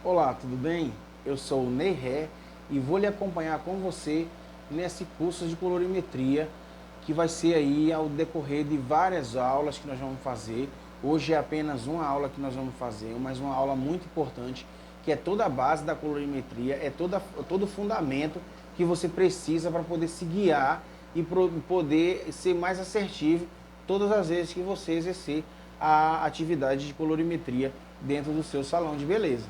Olá, tudo bem? Eu sou o Ney Ré e vou lhe acompanhar com você nesse curso de colorimetria que vai ser aí ao decorrer de várias aulas que nós vamos fazer. Hoje é apenas uma aula que nós vamos fazer, mas uma aula muito importante, que é toda a base da colorimetria, é todo o fundamento que você precisa para poder se guiar e poder ser mais assertivo todas as vezes que você exercer a atividade de colorimetria dentro do seu salão de beleza.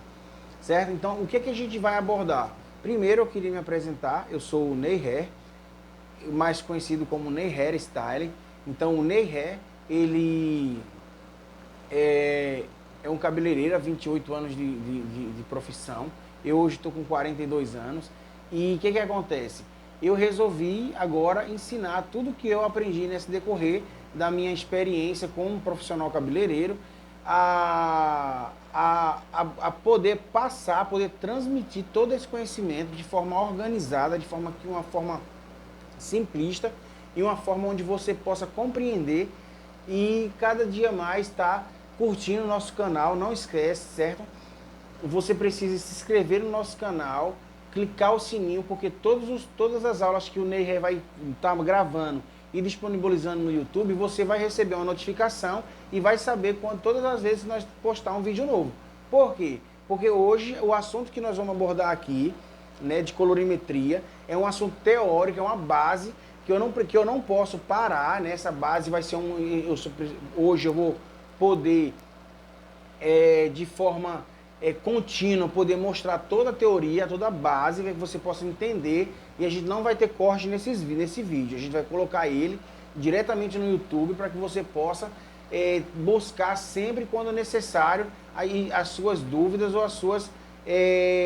Certo? Então, o que a gente vai abordar? Primeiro, eu queria me apresentar. Eu sou o Ney Ré, mais conhecido como Ney Hair Styling. Então, o Ney Ré, ele é um cabeleireiro há 28 anos de profissão. Eu hoje estou com 42 anos. E o que acontece? Eu resolvi agora ensinar tudo que eu aprendi nesse decorrer da minha experiência como profissional cabeleireiro a poder passar, poder transmitir todo esse conhecimento de forma organizada, uma forma simplista e uma forma onde você possa compreender e cada dia mais estar curtindo o nosso canal. Não esquece, certo? Você precisa se inscrever no nosso canal, clicar o sininho, porque todas as aulas que o Ney vai estar gravando e disponibilizando no YouTube, você vai receber uma notificação e vai saber todas as vezes que nós postar um vídeo novo. Por quê? Porque hoje o assunto que nós vamos abordar aqui, né, de colorimetria, é um assunto teórico, é uma base que eu não posso parar, né? Essa base vai ser hoje eu vou poder de forma contínua, poder mostrar toda a teoria, toda a base, para que você possa entender, e a gente não vai ter corte nesse vídeo, a gente vai colocar ele diretamente no YouTube para que você possa buscar sempre quando necessário aí as suas dúvidas ou as suas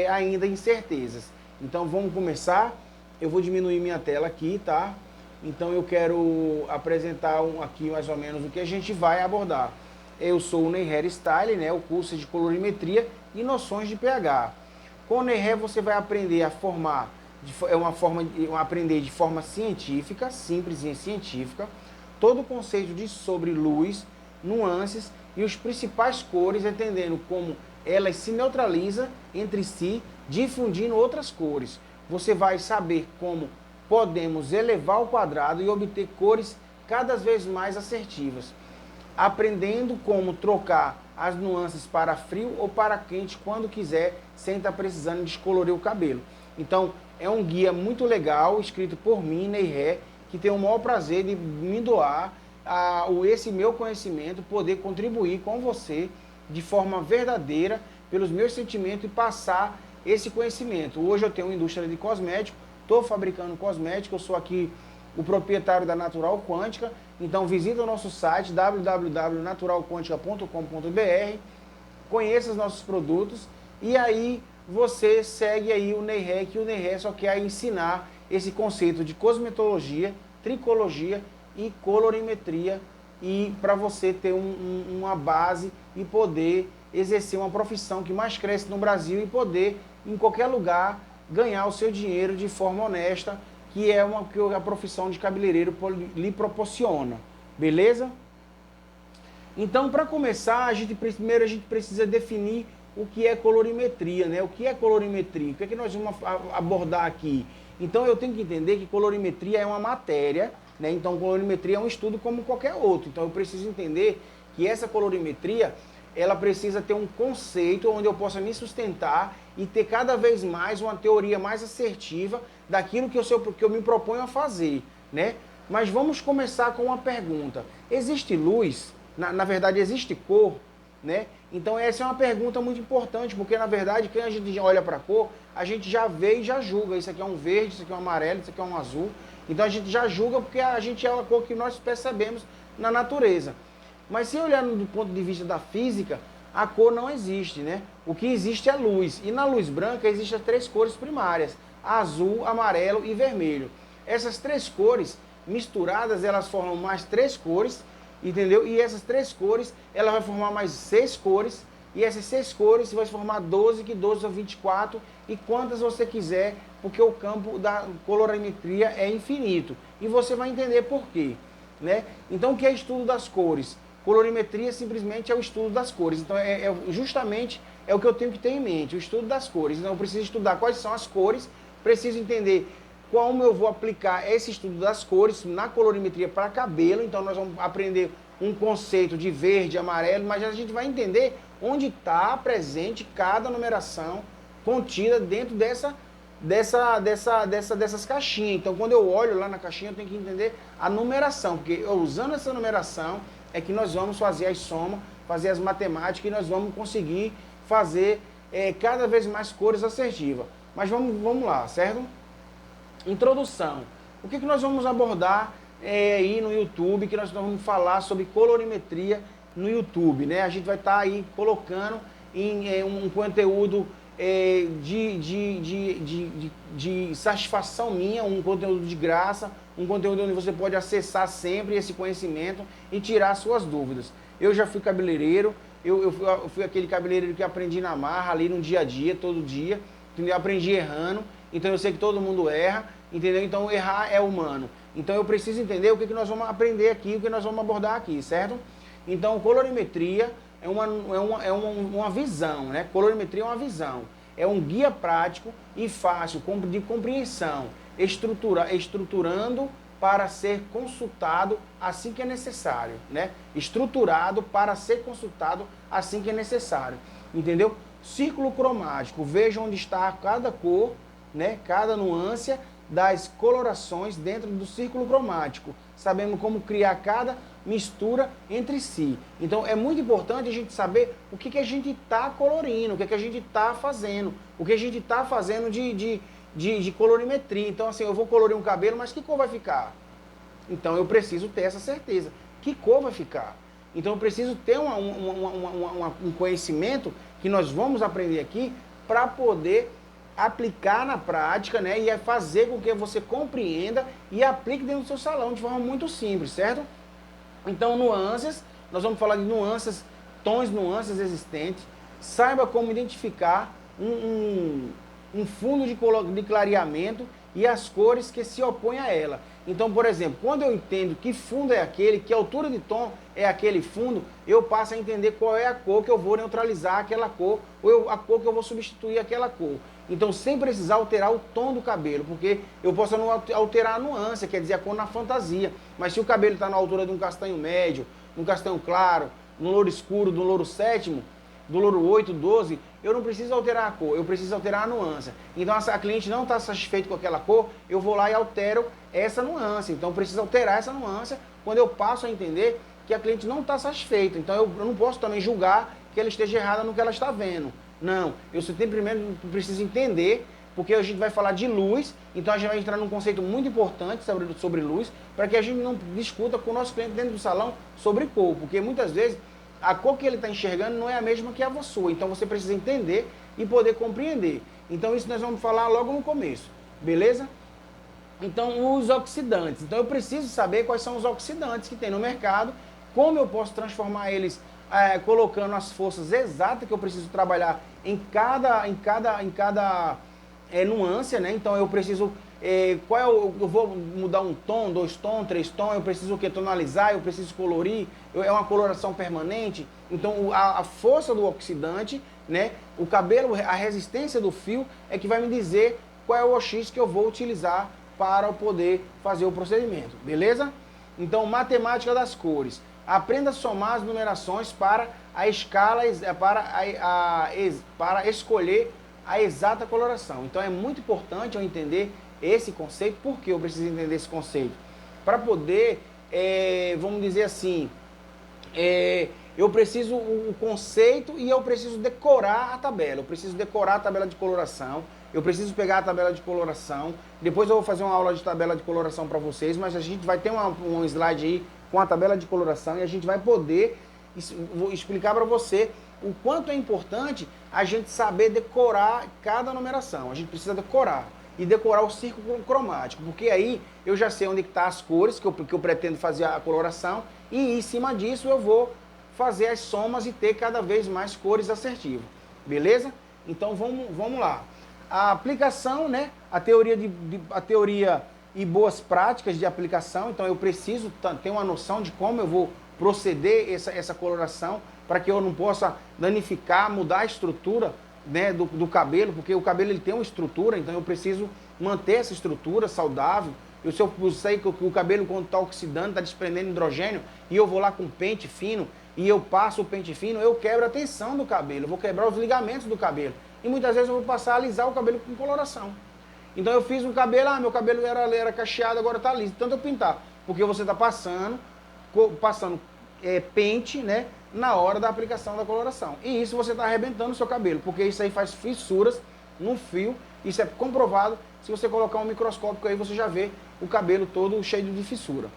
ainda incertezas. Então vamos começar. Eu vou diminuir minha tela aqui, tá? Então eu quero apresentar aqui mais ou menos o que a gente vai abordar. Eu sou o Ney Hair Style, né? O curso de colorimetria e noções de pH. Com o Ney Hair você vai aprender a formar, aprender de forma científica, simples e científica, todo o conceito sobre luz, nuances e os principais cores, entendendo como elas se neutralizam entre si, difundindo outras cores. Você vai saber como podemos elevar o quadrado e obter cores cada vez mais assertivas, aprendendo como trocar as nuances para frio ou para quente quando quiser, sem estar precisando descolorir o cabelo. Então, é um guia muito legal, escrito por mim, Ney Ré, que tem o maior prazer de me doar esse meu conhecimento, poder contribuir com você de forma verdadeira, pelos meus sentimentos e passar esse conhecimento. Hoje eu tenho uma indústria de cosméticos, estou fabricando cosméticos, eu sou aqui o proprietário da Natural Quântica. Então visita o nosso site www.naturalquantica.com.br, conheça os nossos produtos e aí você segue aí o Ney Ré, que o Ney Ré só quer ensinar esse conceito de cosmetologia, tricologia e colorimetria, e para você ter uma base e poder exercer uma profissão que mais cresce no Brasil e poder, em qualquer lugar, ganhar o seu dinheiro de forma honesta, que é que a profissão de cabeleireiro lhe proporciona. Beleza? Então, para começar, primeiro a gente precisa definir o que é colorimetria, né? O que é colorimetria? O que é que nós vamos abordar aqui? Então, eu tenho que entender que colorimetria é uma matéria, né? Então, colorimetria é um estudo como qualquer outro. Então, eu preciso entender que essa colorimetria, ela precisa ter um conceito onde eu possa me sustentar e ter cada vez mais uma teoria mais assertiva daquilo que eu me proponho a fazer, né? Mas vamos começar com uma pergunta. Existe luz? Na verdade, existe cor? Né? Então essa é uma pergunta muito importante, porque na verdade, quando a gente olha para a cor, a gente já vê e já julga. Isso aqui é um verde, isso aqui é um amarelo, isso aqui é um azul. Então a gente já julga porque a gente é a cor que nós percebemos na natureza. Mas se olhar do ponto de vista da física, a cor não existe, né? O que existe é luz. E na luz branca existem as três cores primárias: azul, amarelo e vermelho. Essas três cores misturadas, elas formam mais três cores, entendeu? E essas três cores, ela vai formar mais 6 cores. E essas 6 cores vai formar 12, que 12 são 24, e quantas você quiser, porque o campo da colorimetria é infinito. E você vai entender por quê, né? Então, o que é estudo das cores? Colorimetria simplesmente é o estudo das cores. Então, justamente é o que eu tenho que ter em mente, o estudo das cores. Então eu preciso estudar quais são as cores, preciso entender como eu vou aplicar esse estudo das cores na colorimetria para cabelo. Então nós vamos aprender um conceito de verde, amarelo, mas a gente vai entender onde está presente cada numeração contida dentro dessas caixinhas. Então quando eu olho lá na caixinha eu tenho que entender a numeração, porque usando essa numeração é que nós vamos fazer as somas, fazer as matemáticas e nós vamos conseguir fazer cada vez mais cores assertivas. Mas vamos lá, certo? Introdução. O que nós vamos abordar aí no YouTube, que nós vamos falar sobre colorimetria no YouTube, né? A gente vai estar aí colocando em um conteúdo de satisfação minha, um conteúdo de graça, um conteúdo onde você pode acessar sempre esse conhecimento e tirar suas dúvidas. Eu já fui cabeleireiro, eu fui aquele cabeleireiro que aprendi na marra, ali no dia a dia, todo dia, entendeu? Aprendi errando, então eu sei que todo mundo erra, entendeu? Então errar é humano. Então eu preciso entender o que nós vamos aprender aqui, o que nós vamos abordar aqui, certo? Então colorimetria é uma visão, né? Colorimetria é uma visão, é um guia prático e fácil de compreensão, estruturando para ser consultado assim que é necessário, né? Estruturado para ser consultado assim que é necessário, entendeu? Círculo cromático, veja onde está cada cor, né? Cada nuance das colorações dentro do círculo cromático. Sabemos como criar cada mistura entre si. Então é muito importante a gente saber o que a gente está colorindo, o que a gente está fazendo, o que a gente está fazendo de colorimetria. Então assim, eu vou colorir um cabelo, mas que cor vai ficar? Então eu preciso ter essa certeza. Que cor vai ficar? Então eu preciso ter um conhecimento que nós vamos aprender aqui para poder aplicar na prática, né? E fazer com que você compreenda e aplique dentro do seu salão de forma muito simples, certo? Então, nuances, nós vamos falar de nuances, tons, nuances existentes. Saiba como identificar um fundo de clareamento e as cores que se opõem a ela. Então, por exemplo, quando eu entendo que fundo é aquele, que altura de tom é aquele fundo, eu passo a entender qual é a cor que eu vou neutralizar aquela cor, ou a cor que eu vou substituir aquela cor. Então, sem precisar alterar o tom do cabelo, porque eu posso não alterar a nuance, quer dizer, a cor na fantasia. Mas se o cabelo está na altura de um castanho médio, um castanho claro, um louro escuro, do louro sétimo, do louro 8, 12, eu não preciso alterar a cor, eu preciso alterar a nuance. Então, a cliente não está satisfeita com aquela cor, eu vou lá e altero essa nuance. Então, eu preciso alterar essa nuance quando eu passo a entender que a cliente não está satisfeita. Então, eu não posso também julgar que ela esteja errada no que ela está vendo. Não, eu sempre primeiro preciso entender, porque a gente vai falar de luz, então a gente vai entrar num conceito muito importante sobre luz, para que a gente não discuta com o nosso cliente dentro do salão sobre cor, porque muitas vezes a cor que ele está enxergando não é a mesma que a sua, então você precisa entender e poder compreender. Então isso nós vamos falar logo no começo, beleza? Então os oxidantes, então eu preciso saber quais são os oxidantes que tem no mercado, como eu posso transformar eles colocando as forças exatas que eu preciso trabalhar em cada nuance, né? Então eu preciso, eu vou mudar um tom, 2 tons, 3 tons, eu preciso o que? Tonalizar, eu preciso colorir, é uma coloração permanente. Então a força do oxidante, né? O cabelo, a resistência do fio é que vai me dizer qual é o OX que eu vou utilizar para poder fazer o procedimento, beleza? Então matemática das cores. Aprenda a somar as numerações para a escala, para escolher a exata coloração. Então é muito importante eu entender esse conceito. Por que eu preciso entender esse conceito? Para poder, vamos dizer assim, eu preciso o conceito e eu preciso decorar a tabela. Eu preciso decorar a tabela de coloração. Eu preciso pegar a tabela de coloração. Depois eu vou fazer uma aula de tabela de coloração para vocês, mas a gente vai ter um slide aí com a tabela de coloração e a gente vai poder explicar para você o quanto é importante a gente saber decorar cada numeração. A gente precisa decorar e decorar o círculo cromático, porque aí eu já sei onde estão as cores que eu pretendo fazer a coloração e em cima disso eu vou fazer as somas e ter cada vez mais cores assertivas. Beleza? Então vamos lá. A aplicação, né? A teoria e boas práticas de aplicação. Então eu preciso ter uma noção de como eu vou proceder essa coloração para que eu não possa danificar, mudar a estrutura, né, do cabelo, porque o cabelo ele tem uma estrutura, então eu preciso manter essa estrutura saudável. Se eu sei que o cabelo, quando está oxidando, está desprendendo hidrogênio, e eu vou lá com pente fino, e eu passo o pente fino, eu quebro a tensão do cabelo, eu vou quebrar os ligamentos do cabelo. E muitas vezes eu vou passar a alisar o cabelo com coloração. Então eu fiz um cabelo, meu cabelo era cacheado, agora está liso, tanto eu pintar. Porque você está passando pente, né, na hora da aplicação da coloração. E isso você está arrebentando o seu cabelo, porque isso aí faz fissuras no fio, isso é comprovado. Se você colocar um microscópio aí, você já vê o cabelo todo cheio de fissura.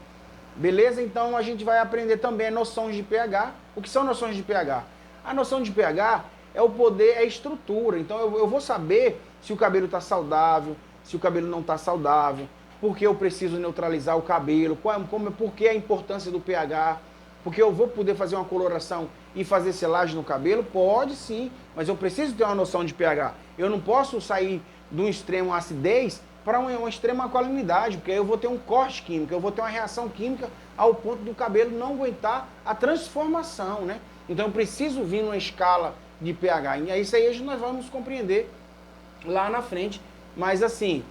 Beleza? Então a gente vai aprender também noções de pH. O que são noções de pH? A noção de pH é o poder, é a estrutura. Então eu vou saber se o cabelo está saudável, se o cabelo não está saudável, porque eu preciso neutralizar o cabelo, por que a importância do pH, porque eu vou poder fazer uma coloração e fazer selagem no cabelo? Pode sim, mas eu preciso ter uma noção de pH. Eu não posso sair de um extremo acidez para uma extrema alcalinidade, porque aí eu vou ter um corte químico, eu vou ter uma reação química ao ponto do cabelo não aguentar a transformação, né? Então eu preciso vir numa escala de pH, e aí isso aí nós vamos compreender lá na frente, mas assim,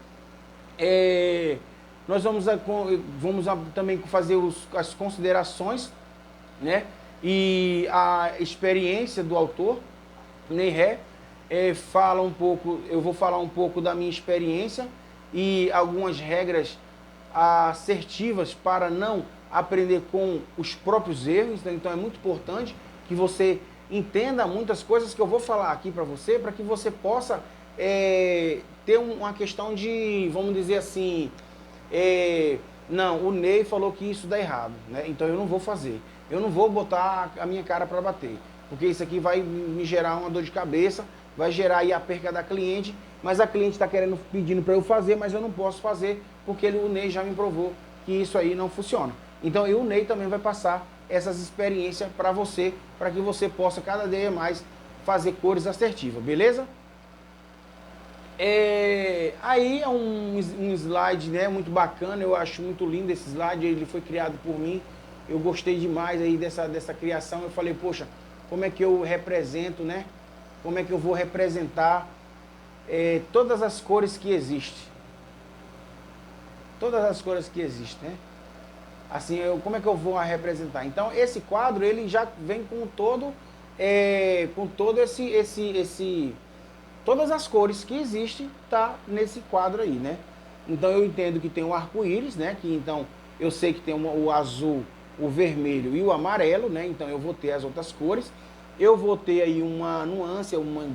nós vamos também fazer as considerações, né? E a experiência do autor, Ney fala um pouco, eu vou falar um pouco da minha experiência e algumas regras assertivas para não aprender com os próprios erros. Então é muito importante que você entenda muitas coisas que eu vou falar aqui para que você possa ter uma questão de, vamos dizer assim, não, o Ney falou que isso dá errado, né? Então eu não vou fazer, eu não vou botar a minha cara para bater, porque isso aqui vai me gerar uma dor de cabeça, vai gerar aí a perca da cliente, mas a cliente está pedindo para eu fazer, mas eu não posso fazer, porque o Ney já me provou que isso aí não funciona. Então o Ney também vai passar essas experiências para que você possa cada dia mais fazer cores assertivas, beleza? Aí é um slide, né, muito bacana, eu acho muito lindo esse slide, ele foi criado por mim, eu gostei demais aí dessa criação. Eu falei, poxa, como é que eu represento, né? Como é que eu vou representar todas as cores que existem? Todas as cores que existem, né? Assim, como é que eu vou representar? Então, esse quadro, ele já vem com todo todas as cores que existem, tá nesse quadro aí, né? Então, eu entendo que tem o arco-íris, né? Que então, eu sei que tem o azul, o vermelho e o amarelo, né? Então, eu vou ter as outras cores. Eu vou ter aí uma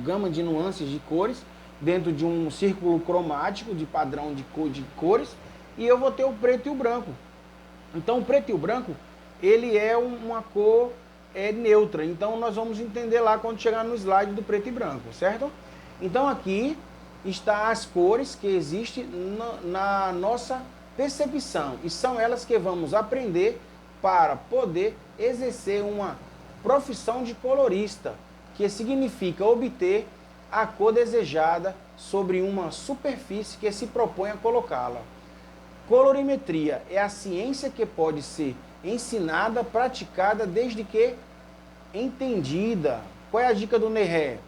gama de nuances de cores dentro de um círculo cromático de padrão de cores, e eu vou ter o preto e o branco. Então, o preto e o branco, ele é uma cor neutra. Então, nós vamos entender lá quando chegar no slide do preto e branco, certo? Então, aqui está as cores que existem na nossa percepção, e são elas que vamos aprender para poder exercer uma profissão de colorista, que significa obter a cor desejada sobre uma superfície que se propõe a colocá-la. Colorimetria é a ciência que pode ser ensinada, praticada, desde que entendida. Qual é a dica do Ney?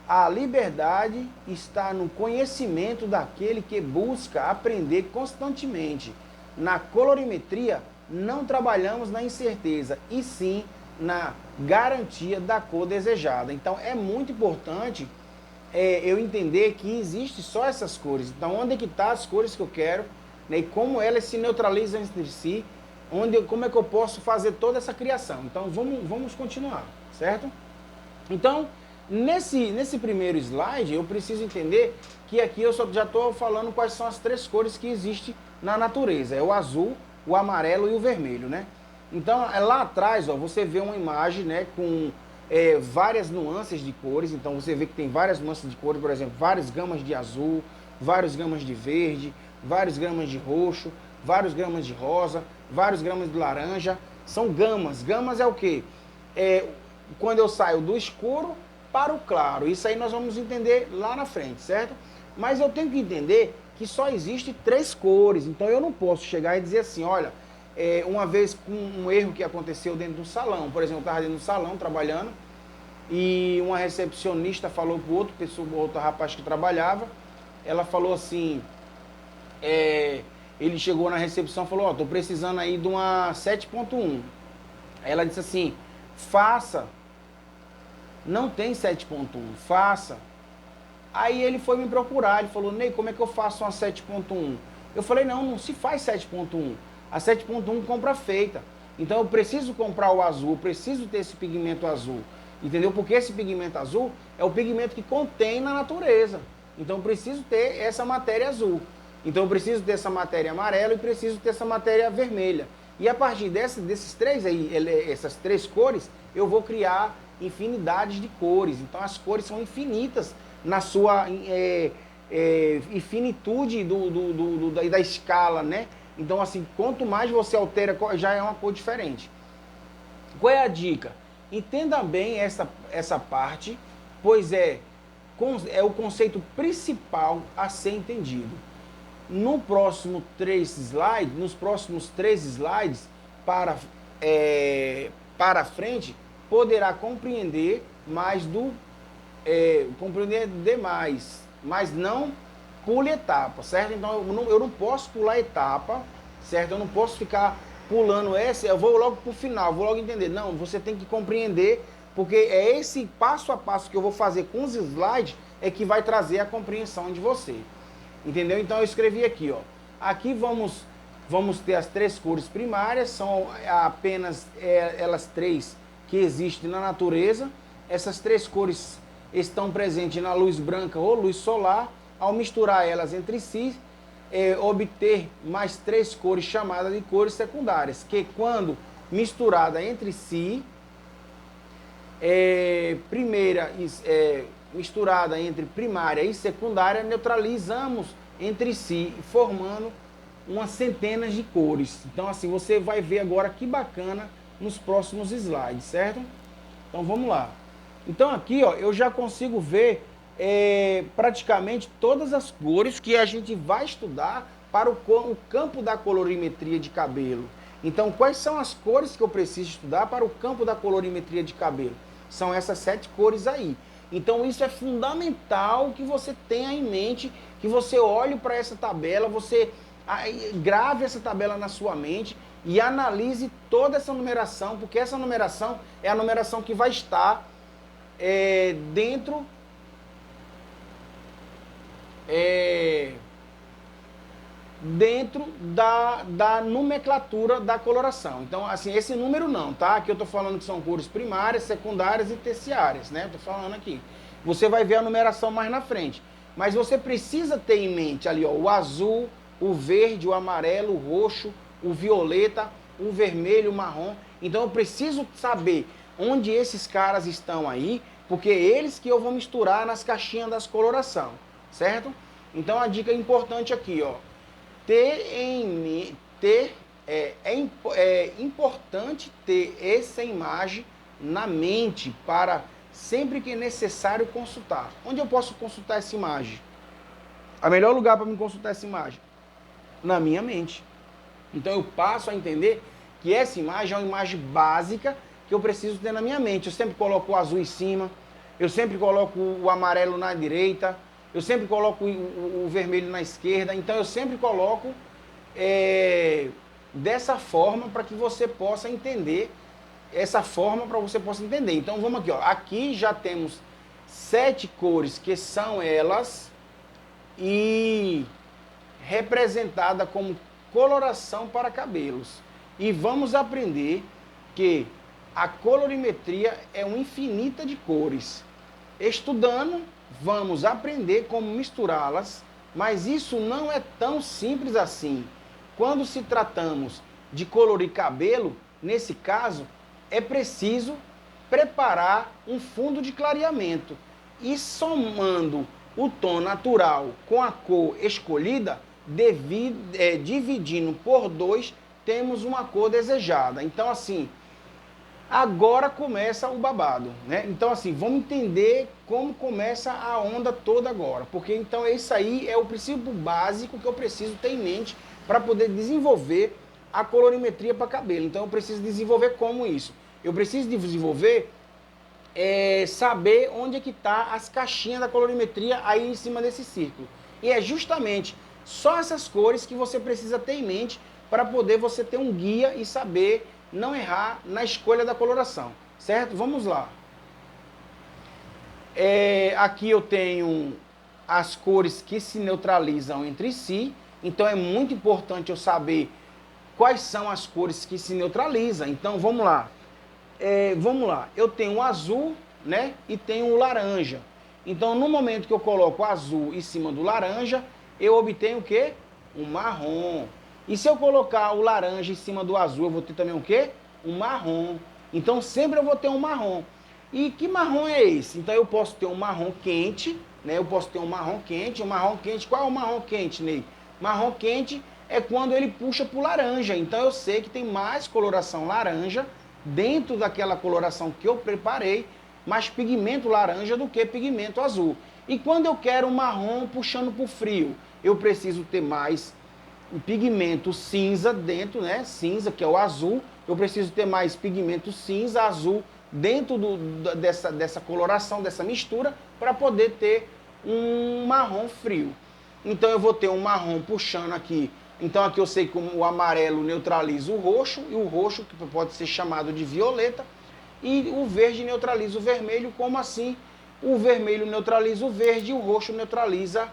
A liberdade está no conhecimento daquele que busca aprender constantemente. Na colorimetria, não trabalhamos na incerteza, e sim na garantia da cor desejada. Então é muito importante eu entender que existe só essas cores. Então onde é que estão as cores que eu quero, né, e como elas se neutralizam entre si, como é que eu posso fazer toda essa criação. Então vamos continuar, certo? Então nesse primeiro slide eu preciso entender que aqui eu já estou falando quais são as três cores que existem na natureza. É o azul, o amarelo e o vermelho, né? Então, lá atrás, ó, você vê uma imagem, né, com várias nuances de cores. Então, você vê que tem várias nuances de cores, por exemplo, várias gamas de azul, várias gamas de verde, várias gamas de roxo, várias gamas de rosa, várias gamas de laranja. São gamas. Gamas é o quê? Quando eu saio do escuro para o claro. Isso aí nós vamos entender lá na frente, certo? Mas eu tenho que entender que só existe três cores. Então, eu não posso chegar e dizer assim, olha, uma vez com um erro que aconteceu dentro do salão. Por exemplo, eu estava dentro do salão trabalhando e uma recepcionista falou para outro rapaz que trabalhava, ela falou assim, ele chegou na recepção e falou, tô precisando aí de uma 7.1. Aí ela disse assim, faça. Não tem 7.1, faça. Aí ele foi me procurar, ele falou, Ney, como é que eu faço uma 7.1? Eu falei, não se faz 7.1. A 7.1 compra feita. Então eu preciso comprar o azul, eu preciso ter esse pigmento azul. Entendeu? Porque esse pigmento azul é o pigmento que contém na natureza. Então eu preciso ter essa matéria azul. Então eu preciso ter essa matéria amarela e preciso ter essa matéria vermelha. E a partir desses três aí, essas três cores, eu vou criar infinidades de cores. Então as cores são infinitas na sua infinitude da escala, né? Então, assim, quanto mais você altera, já é uma cor diferente. Qual é a dica? Entenda bem essa parte, pois é o conceito principal a ser entendido. Nos próximos três slides, para frente, poderá compreender compreender demais, mas não pule etapa, certo? Então eu não posso pular etapa, certo? Eu não posso ficar pulando essa, eu vou logo pro final, vou logo entender. Não, você tem que compreender, porque é esse passo a passo que eu vou fazer com os slides é que vai trazer a compreensão de você. Entendeu? Então eu escrevi aqui, ó. Aqui vamos ter as três cores primárias, são apenas elas três que existem na natureza. Essas três cores estão presentes na luz branca ou luz solar. Ao misturar elas entre si, obter mais três cores chamadas de cores secundárias, que quando misturada entre si, misturada entre primária e secundária, neutralizamos entre si, formando umas centenas de cores. Então assim, você vai ver agora que bacana nos próximos slides, certo? Então vamos lá. Então aqui, ó, eu já consigo ver praticamente todas as cores que a gente vai estudar para o campo da colorimetria de cabelo. Então, quais são as cores que eu preciso estudar para o campo da colorimetria de cabelo? São essas 7 cores aí. Então, isso é fundamental que você tenha em mente, que você olhe para essa tabela, você grave essa tabela na sua mente e analise toda essa numeração, porque essa numeração é a numeração que vai estar dentro da nomenclatura da coloração. Então, assim, esse número não, tá? Aqui eu estou falando que são cores primárias, secundárias e terciárias, né? Estou falando aqui. Você vai ver a numeração mais na frente. Mas você precisa ter em mente ali, ó, o azul, o verde, o amarelo, o roxo, o violeta, o vermelho, o marrom. Então, eu preciso saber onde esses caras estão aí, porque é eles que eu vou misturar nas caixinhas das coloração, certo? Então a dica importante aqui, ó, é importante ter essa imagem na mente para sempre que necessário consultar. Onde eu posso consultar essa imagem? O melhor lugar para me consultar essa imagem? Na minha mente. Então eu passo a entender que essa imagem é uma imagem básica que eu preciso ter na minha mente. Eu sempre coloco o azul em cima, eu sempre coloco o amarelo na direita, eu sempre coloco o vermelho na esquerda. Então eu sempre coloco dessa forma para que você possa entender, Então vamos aqui, ó. Aqui já temos 7 cores que são elas e representada como coloração para cabelos. E vamos aprender que a colorimetria é uma infinita de cores. Estudando, vamos aprender como misturá-las, mas isso não é tão simples assim. Quando se tratamos de colorir cabelo, nesse caso, é preciso preparar um fundo de clareamento. E somando o tom natural com a cor escolhida, dividindo por 2, temos uma cor desejada. Então, assim, agora começa o babado, né? Então, assim, vamos entender como começa a onda toda agora. Porque, então, isso aí é o princípio básico que eu preciso ter em mente para poder desenvolver a colorimetria para cabelo. Então eu preciso desenvolver como isso? Eu preciso desenvolver saber onde é que tá as caixinhas da colorimetria aí em cima desse círculo. E é justamente só essas cores que você precisa ter em mente para poder você ter um guia e saber não errar na escolha da coloração, certo? Vamos lá. Aqui eu tenho as cores que se neutralizam entre si, então é muito importante eu saber quais são as cores que se neutralizam. Então vamos lá. Eu tenho o azul, né, e tenho o laranja. Então no momento que eu coloco o azul em cima do laranja, eu obtenho o quê? Um marrom. E se eu colocar o laranja em cima do azul, eu vou ter também o quê? Um marrom. Então sempre eu vou ter um marrom. E que marrom é esse? Então eu posso ter um marrom quente, né? Eu posso ter um marrom quente. Qual é o marrom quente, Ney? Marrom quente é quando ele puxa para o laranja. Então eu sei que tem mais coloração laranja dentro daquela coloração que eu preparei, mais pigmento laranja do que pigmento azul. E quando eu quero um marrom puxando para o frio, eu preciso ter mais pigmento cinza dentro, né? Cinza, que é o azul. Eu preciso ter mais pigmento cinza, azul dentro dessa coloração, dessa mistura, para poder ter um marrom frio. Então eu vou ter um marrom puxando aqui. Então aqui eu sei que o amarelo neutraliza o roxo, e o roxo, que pode ser chamado de violeta, e o verde neutraliza o vermelho. Como assim? O vermelho neutraliza o verde e o roxo neutraliza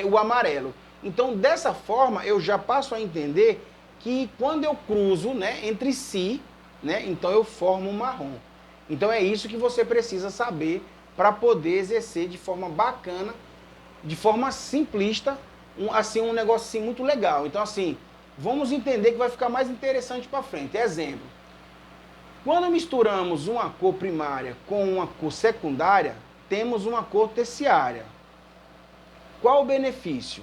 o amarelo. Então dessa forma eu já passo a entender que quando eu cruzo, né, entre si, né, então eu formo um marrom. Então é isso que você precisa saber para poder exercer de forma bacana, de forma simplista, um negócio assim muito legal. Então assim, vamos entender que vai ficar mais interessante para frente. Exemplo, quando misturamos uma cor primária com uma cor secundária, temos uma cor terciária. Qual o benefício?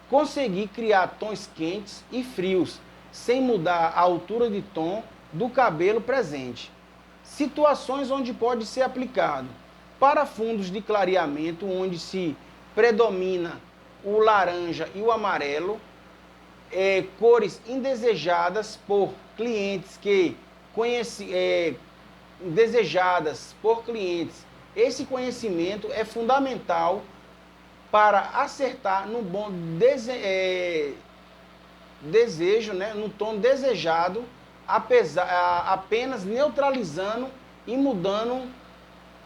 Conseguir criar tons quentes e frios, sem mudar a altura de tom do cabelo presente. Situações onde pode ser aplicado: para fundos de clareamento, onde se predomina o laranja e o amarelo, cores indesejadas por clientes desejadas por clientes. Esse conhecimento é fundamental para acertar no bom desejo, né, no tom desejado, apenas neutralizando e mudando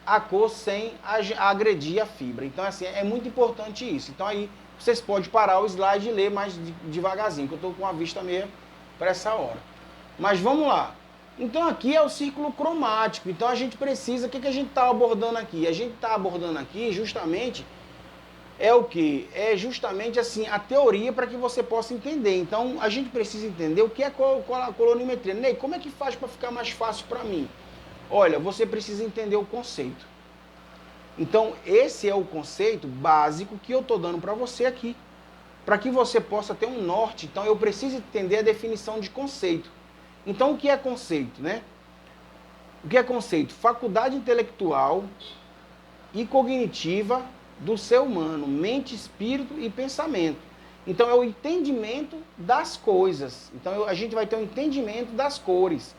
a cor sem agredir a fibra. Então assim, é muito importante isso. Então aí vocês podem parar o slide e ler mais devagarzinho, que eu estou com a vista meio para essa hora. Mas vamos lá. Então aqui é o círculo cromático. Então a gente precisa, o que a gente está abordando aqui? A gente está abordando aqui justamente o que? É justamente assim a teoria para que você possa entender. Então a gente precisa entender o que é colorimetria. Ney, como é que faz para ficar mais fácil para mim? Olha, você precisa entender o conceito. Então esse é o conceito básico que eu estou dando para você aqui, para que você possa ter um norte. Então eu preciso entender a definição de conceito. Então o que é conceito, né? O que é conceito? Faculdade intelectual e cognitiva do ser humano, mente, espírito e pensamento. Então é o entendimento das coisas. Então a gente vai ter um entendimento das cores.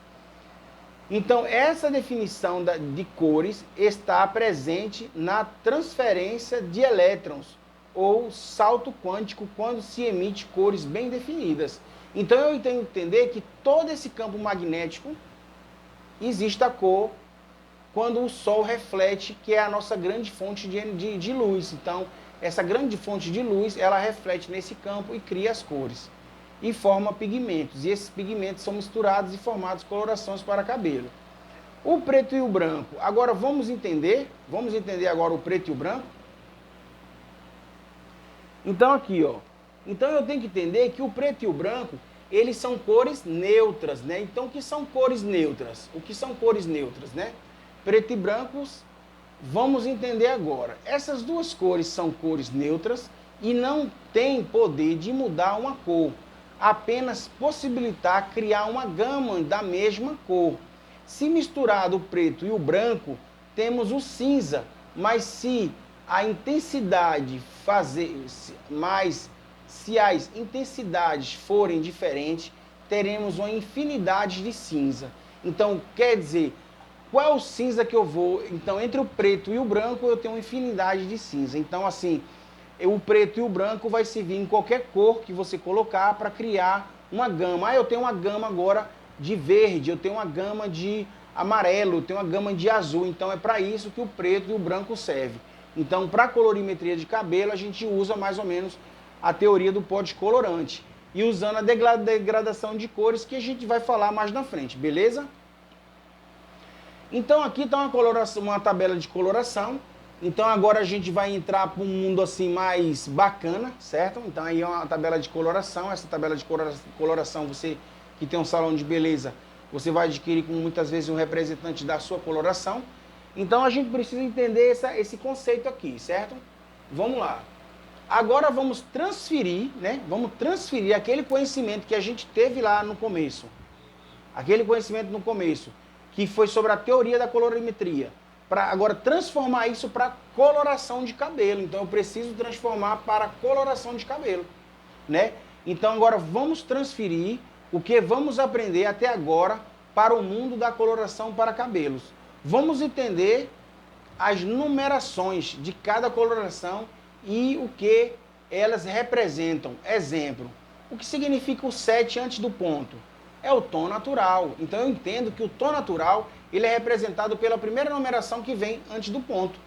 Então essa definição de cores está presente na transferência de elétrons ou salto quântico quando se emite cores bem definidas. Então eu tenho que entender que todo esse campo magnético existe a cor quando o Sol reflete, que é a nossa grande fonte de luz. Então, essa grande fonte de luz, ela reflete nesse campo e cria as cores. E forma pigmentos. E esses pigmentos são misturados e formados colorações para cabelo. O preto e o branco. Agora vamos entender agora o preto e o branco. Então aqui, ó. Então eu tenho que entender que o preto e o branco, eles são cores neutras, né? Então o que são cores neutras? O que são cores neutras, né? Preto e brancos, vamos entender agora. Essas duas cores são cores neutras e não têm poder de mudar uma cor, apenas possibilitar criar uma gama da mesma cor. Se misturado o preto e o branco, temos o cinza, mas se a intensidade se as intensidades forem diferentes, teremos uma infinidade de cinza. Então, quer dizer, qual é o cinza que eu vou? Então, entre o preto e o branco, eu tenho uma infinidade de cinza. Então, assim, o preto e o branco vai servir em qualquer cor que você colocar para criar uma gama. Ah, eu tenho uma gama agora de verde, eu tenho uma gama de amarelo, eu tenho uma gama de azul. Então, é para isso que o preto e o branco servem. Então, para colorimetria de cabelo, a gente usa mais ou menos a teoria do pó descolorante. E usando a degradação de cores, que a gente vai falar mais na frente, beleza? Então aqui está uma tabela de coloração. Então agora a gente vai entrar para um mundo assim mais bacana, certo? Então aí é uma tabela de coloração. Essa tabela de coloração, você que tem um salão de beleza, você vai adquirir com muitas vezes um representante da sua coloração. Então a gente precisa entender esse conceito aqui, certo? Vamos lá. Agora vamos transferir, né? Vamos transferir aquele conhecimento que a gente teve lá no começo. Aquele conhecimento no começo, que foi sobre a teoria da colorimetria. Para agora transformar isso para coloração de cabelo. Então eu preciso transformar para coloração de cabelo, né? Então agora vamos transferir o que vamos aprender até agora para o mundo da coloração para cabelos. Vamos entender as numerações de cada coloração e o que elas representam. Exemplo, o que significa o 7 antes do ponto? É o tom natural. Então eu entendo que o tom natural ele é representado pela primeira numeração que vem antes do ponto.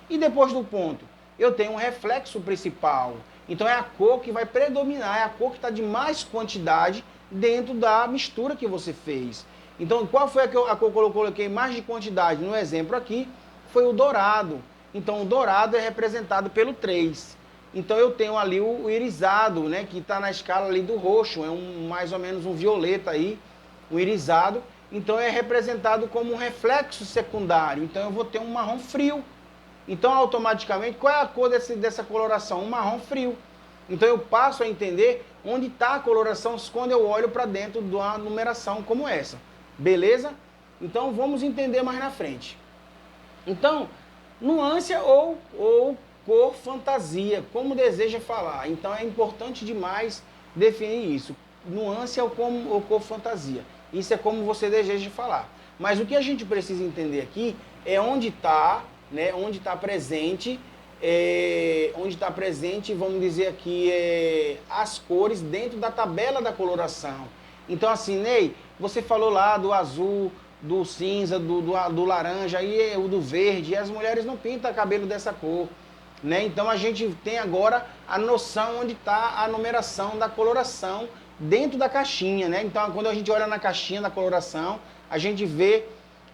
E depois do ponto, eu tenho um reflexo principal. Então é a cor que vai predominar, é a cor que está de mais quantidade dentro da mistura que você fez. Então qual foi a cor que eu coloquei mais de quantidade? No exemplo aqui, foi o dourado. Então o dourado é representado pelo 3. Então eu tenho ali o irisado, né, que está na escala ali do roxo, é mais ou menos um violeta aí, o irisado. Então é representado como um reflexo secundário. Então eu vou ter um marrom frio. Então automaticamente, qual é a cor dessa coloração? Um marrom frio. Então eu passo a entender onde está a coloração quando eu olho para dentro de uma numeração como essa. Beleza? Então vamos entender mais na frente. Então, nuance ou cor fantasia, como deseja falar. Então é importante demais definir isso. Nuance ou cor fantasia. Isso é como você deseja falar. Mas o que a gente precisa entender aqui é onde está, né, onde está presente, vamos dizer aqui, as cores dentro da tabela da coloração. Então assim, Ney, você falou lá do azul, do cinza, do laranja, aí o do verde, e as mulheres não pintam cabelo dessa cor, né? Então a gente tem agora a noção onde está a numeração da coloração dentro da caixinha, né? Então quando a gente olha na caixinha da coloração, a gente vê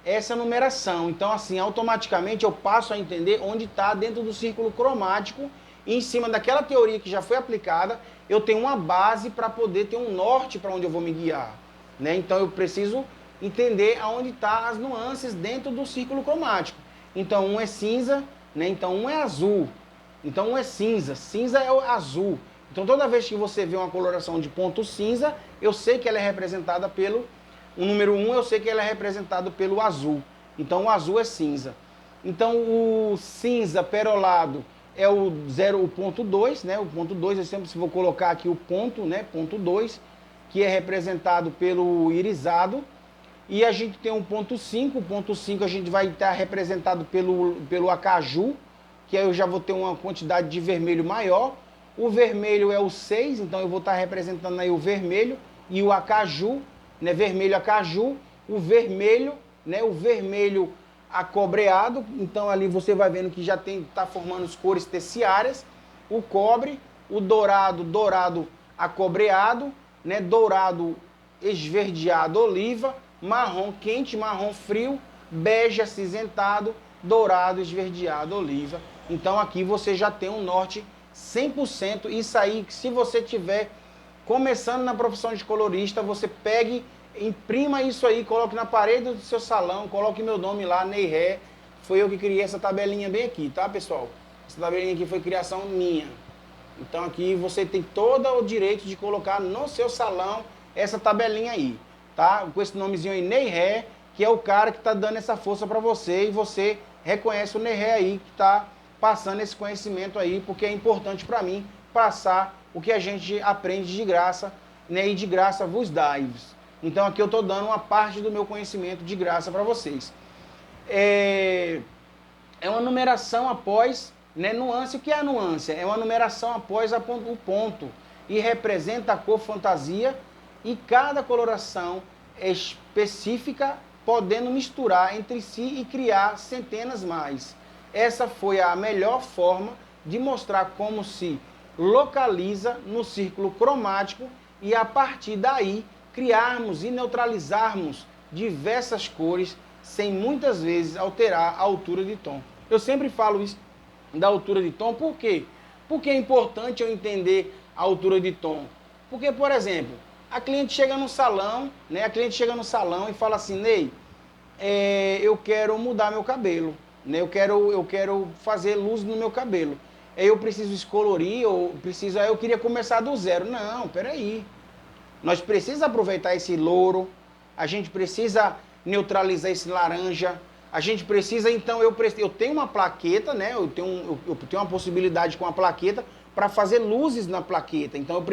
essa numeração. Então assim, automaticamente eu passo a entender onde está dentro do círculo cromático, e em cima daquela teoria que já foi aplicada, eu tenho uma base para poder ter um norte para onde eu vou me guiar, né? Então eu preciso entender aonde estão as nuances dentro do círculo cromático. Então um é cinza, né? Então um é azul, então um é cinza, cinza é o azul. Então toda vez que você vê uma coloração de ponto cinza, eu sei que ela é representada pelo o número 1, eu sei que ela é representada pelo azul. Então o azul é cinza. Então o cinza perolado é o ponto 2, né? O ponto 2, eu sempre vou colocar aqui o ponto, né? Ponto 2, que é representado pelo irisado. E a gente tem um ponto 5, o ponto 5 a gente vai estar representado pelo acaju, que aí eu já vou ter uma quantidade de vermelho maior. O vermelho é o 6, então eu vou estar representando aí o vermelho e o acaju, né? Vermelho acaju, o vermelho, né? O vermelho acobreado, então ali você vai vendo que já está formando as cores terciárias, o cobre, o dourado acobreado, né? Dourado esverdeado oliva, marrom quente, marrom frio, bege acinzentado, dourado esverdeado oliva. Então aqui você já tem um norte 100%. Isso aí, se você tiver começando na profissão de colorista, você pegue, imprima isso aí, coloque na parede do seu salão, coloque meu nome lá, Ney Ré. Foi eu que criei essa tabelinha bem aqui, tá, pessoal? Essa tabelinha aqui foi criação minha. Então aqui você tem todo o direito de colocar no seu salão essa tabelinha aí, tá? Com esse nomezinho aí, Ney Ré, que é o cara que tá dando essa força para você, e você reconhece o Ney Ré aí, que tá passando esse conhecimento aí, porque é importante para mim passar o que a gente aprende de graça né, e de graça vos dai-vos. Então aqui eu estou dando uma parte do meu conhecimento de graça para vocês. É uma numeração após, né, nuance. O que é a nuance? É uma numeração após o ponto. E representa a cor fantasia e cada coloração é específica, podendo misturar entre si e criar centenas mais. Essa foi a melhor forma de mostrar como se localiza no círculo cromático e a partir daí criarmos e neutralizarmos diversas cores sem muitas vezes alterar a altura de tom. Eu sempre falo isso da altura de tom, por quê? Porque é importante eu entender a altura de tom. Porque, por exemplo, a cliente chega no salão, né? A cliente chega no salão e fala assim, Ney, eu quero mudar meu cabelo, né? Eu quero fazer luz no meu cabelo. Eu preciso descolorir, eu queria começar do zero. Não, peraí. Nós precisamos aproveitar esse louro, a gente precisa neutralizar esse laranja, a gente precisa, então, eu tenho uma plaqueta, né? Eu tenho uma possibilidade com a plaqueta para fazer luzes na plaqueta. Então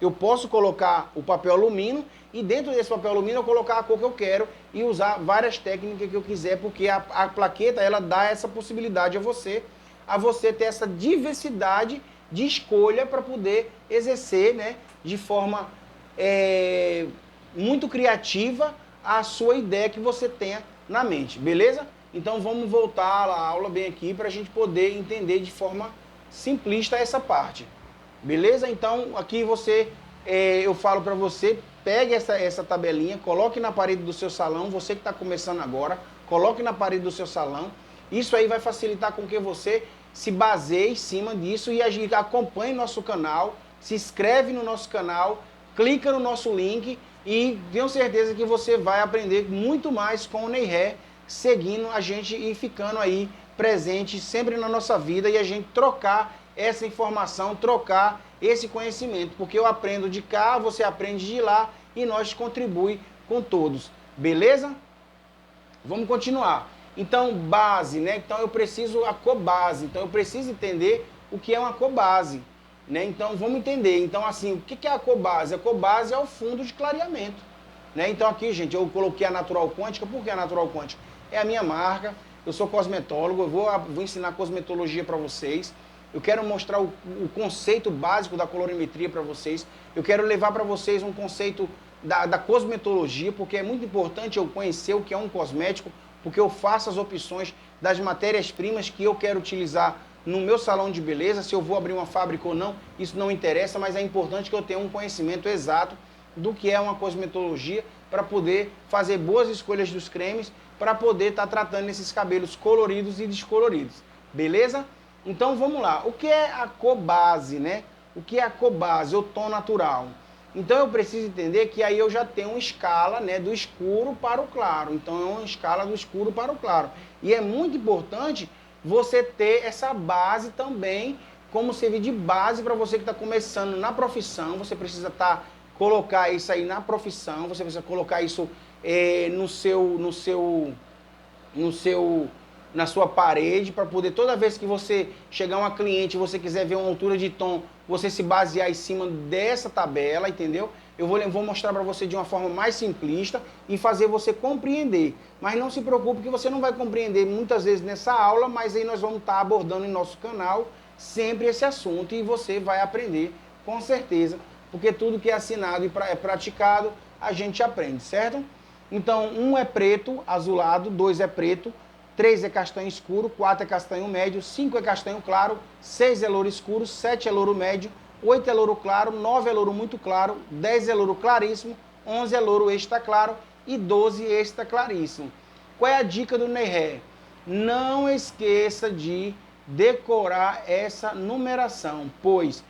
eu posso colocar o papel alumínio e dentro desse papel alumínio eu colocar a cor que eu quero e usar várias técnicas que eu quiser, porque a plaqueta ela dá essa possibilidade a você ter essa diversidade de escolha para poder exercer, né, de forma muito criativa a sua ideia que você tenha na mente, beleza? Então vamos voltar à aula bem aqui para a gente poder entender de forma simplista essa parte, beleza? Então aqui eu falo para você, pegue essa tabelinha, coloque na parede do seu salão, você que está começando agora, coloque na parede do seu salão, isso aí vai facilitar com que você se baseie em cima disso e a gente acompanhe nosso canal, se inscreve no nosso canal, clica no nosso link e tenho certeza que você vai aprender muito mais com o Ney Hair, seguindo a gente e ficando aí presente sempre na nossa vida e a gente trocar essa informação, trocar esse conhecimento, porque eu aprendo de cá, você aprende de lá e nós contribuímos com todos, beleza? Vamos continuar. Então, base, né? Então eu preciso a cor base, então eu preciso entender o que é uma cor base, né? Então vamos entender. Então assim, o que é a cor base? A cor base é o fundo de clareamento, né? Então aqui, gente, eu coloquei a Natural Quântica. Por que a Natural Quântica? É a minha marca, eu sou cosmetólogo, eu vou ensinar cosmetologia para vocês. Eu quero mostrar o conceito básico da colorimetria para vocês. Eu quero levar para vocês um conceito da cosmetologia, porque é muito importante eu conhecer o que é um cosmético, porque eu faço as opções das matérias-primas que eu quero utilizar no meu salão de beleza. Se eu vou abrir uma fábrica ou não, isso não interessa, mas é importante que eu tenha um conhecimento exato do que é uma cosmetologia para poder fazer boas escolhas dos cremes, para poder estar tratando esses cabelos coloridos e descoloridos. Beleza? Então vamos lá. O que é a cor base, né? O que é a cor base, o tom natural? Então eu preciso entender que aí eu já tenho uma escala, né, do escuro para o claro. Então é uma escala do escuro para o claro. E é muito importante você ter essa base também, como servir de base para você que está começando na profissão. Você precisa colocar isso aí na profissão, você precisa colocar isso na sua parede, para poder, toda vez que você chegar uma cliente e você quiser ver uma altura de tom, você se basear em cima dessa tabela, entendeu? Eu vou mostrar para você de uma forma mais simplista e fazer você compreender. Mas não se preocupe que você não vai compreender muitas vezes nessa aula, mas aí nós vamos estar abordando em nosso canal sempre esse assunto e você vai aprender com certeza, porque tudo que é assinado e é praticado, a gente aprende, certo? Então, 1 é preto, azulado, 2 é preto, 3 é castanho escuro, 4 é castanho médio, 5 é castanho claro, 6 é louro escuro, 7 é louro médio, 8 é louro claro, 9 é louro muito claro, 10 é louro claríssimo, 11 é louro extra claro e 12 extra claríssimo. Qual é a dica do Ney Hair? Não esqueça de decorar essa numeração, pois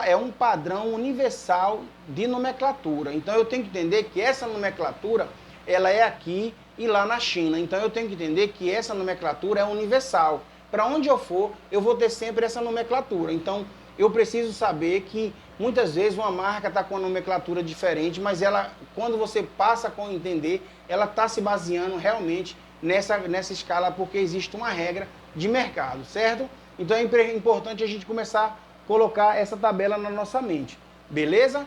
é um padrão universal de nomenclatura. Então eu tenho que entender que essa nomenclatura ela é aqui e lá na China. Então eu tenho que entender que essa nomenclatura é universal. Para onde eu for, eu vou ter sempre essa nomenclatura. Então eu preciso saber que muitas vezes uma marca está com uma nomenclatura diferente, mas ela, quando você passa a entender, ela está se baseando realmente nessa escala, porque existe uma regra de mercado, certo? Então é importante a gente começar a colocar essa tabela na nossa mente. Beleza?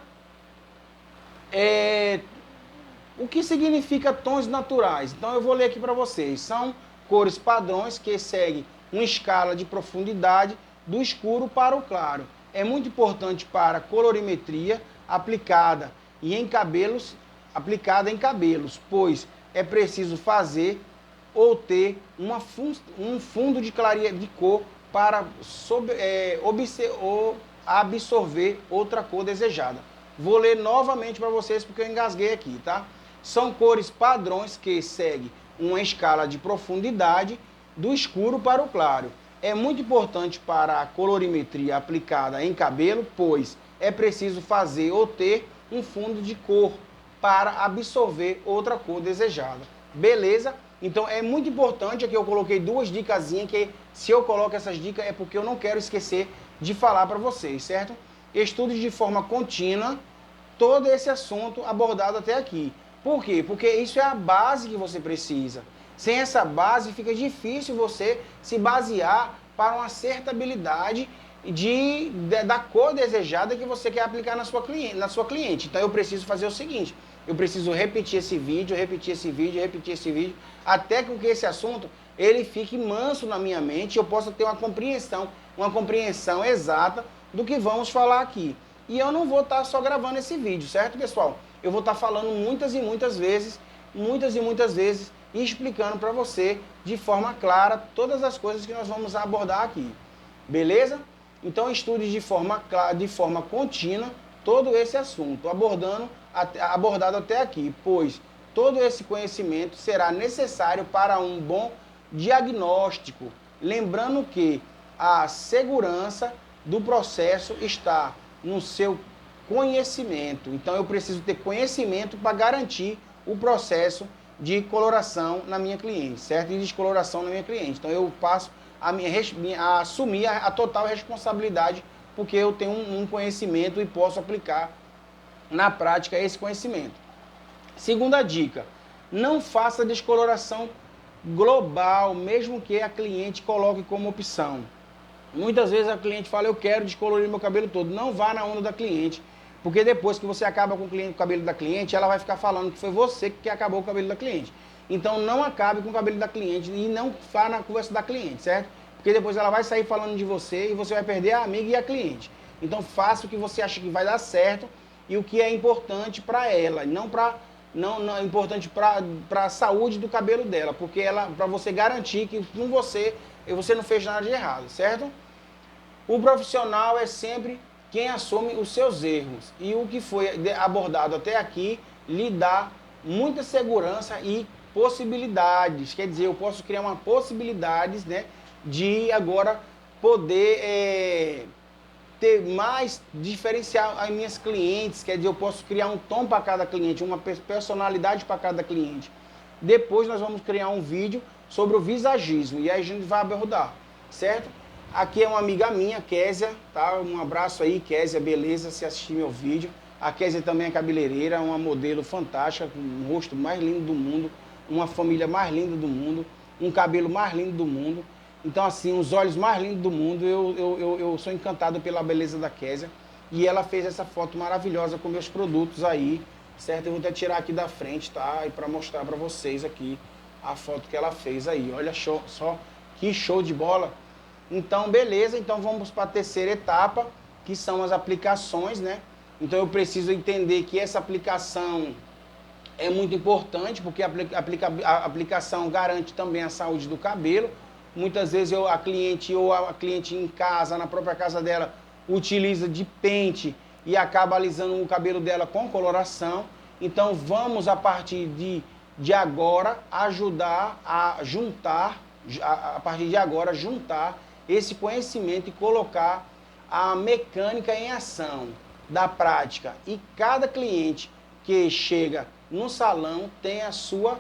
O que significa tons naturais? Então eu vou ler aqui para vocês. São cores padrões que seguem uma escala de profundidade do escuro para o claro. É muito importante para a colorimetria aplicada em cabelos, pois é preciso fazer ou ter um fundo de clareia de cor para absorver outra cor desejada. Vou ler novamente para vocês porque eu engasguei aqui, tá? São cores padrões que seguem uma escala de profundidade do escuro para o claro. É muito importante para a colorimetria aplicada em cabelo, pois é preciso fazer ou ter um fundo de cor para absorver outra cor desejada. Beleza? Então é muito importante, aqui eu coloquei duas dicasinhas, que se eu coloco essas dicas é porque eu não quero esquecer de falar para vocês, certo? Estude de forma contínua todo esse assunto abordado até aqui. Por quê? Porque isso é a base que você precisa. Sem essa base fica difícil você se basear para uma acertabilidade da cor desejada que você quer aplicar na sua cliente. Então eu preciso fazer o seguinte, eu preciso repetir esse vídeo, até que esse assunto ele fique manso na minha mente e eu possa ter uma compreensão exata do que vamos falar aqui. E eu não vou estar só gravando esse vídeo, certo, pessoal? Eu vou estar falando muitas e muitas vezes, e explicando para você de forma clara todas as coisas que nós vamos abordar aqui. Beleza? Então estude de forma contínua todo esse assunto, abordado até aqui, pois todo esse conhecimento será necessário para um bom diagnóstico. Lembrando que a segurança do processo está no seu conhecimento. Então eu preciso ter conhecimento para garantir o processo de coloração na minha cliente, certo? E descoloração na minha cliente. Então eu passo a assumir a total responsabilidade porque eu tenho um conhecimento e posso aplicar na prática esse conhecimento. Segunda dica, não faça descoloração global, mesmo que a cliente coloque como opção. Muitas vezes a cliente fala, eu quero descolorir meu cabelo todo. Não vá na onda da cliente, porque depois que você acaba com o cabelo da cliente, ela vai ficar falando que foi você que acabou com o cabelo da cliente. Então não acabe com o cabelo da cliente e não vá na conversa da cliente, certo? Porque depois ela vai sair falando de você e você vai perder a amiga e a cliente. Então faça o que você acha que vai dar certo e o que é importante para ela, não é importante para a saúde do cabelo dela, porque para você garantir que com você não fez nada de errado, certo? O profissional é sempre quem assume os seus erros. E o que foi abordado até aqui lhe dá muita segurança e possibilidades. Quer dizer, eu posso criar uma possibilidade, né, de agora poder ter mais diferencial as minhas clientes. Quer dizer, eu posso criar um tom para cada cliente, uma personalidade para cada cliente. Depois nós vamos criar um vídeo sobre o visagismo e aí a gente vai abordar, certo? Aqui é uma amiga minha, Késia, tá? Um abraço aí, Késia, beleza, se assistir meu vídeo. A Késia também é cabeleireira, uma modelo fantástica, com um rosto mais lindo do mundo, uma família mais linda do mundo, um cabelo mais lindo do mundo. Então, assim, os olhos mais lindos do mundo, eu sou encantado pela beleza da Késia. E ela fez essa foto maravilhosa com meus produtos aí, certo? Eu vou até tirar aqui da frente, tá? E para mostrar para vocês aqui a foto que ela fez aí. Olha só que show de bola. Então, beleza. Então, vamos para a terceira etapa, que são as aplicações, né? Então, eu preciso entender que essa aplicação é muito importante, porque a aplicação garante também a saúde do cabelo. Muitas vezes a cliente em casa, na própria casa dela, utiliza de pente e acaba alisando o cabelo dela com coloração. Então, vamos, a partir de agora, ajudar a juntar, juntar esse conhecimento e colocar a mecânica em ação da prática. E cada cliente que chega no salão tem a sua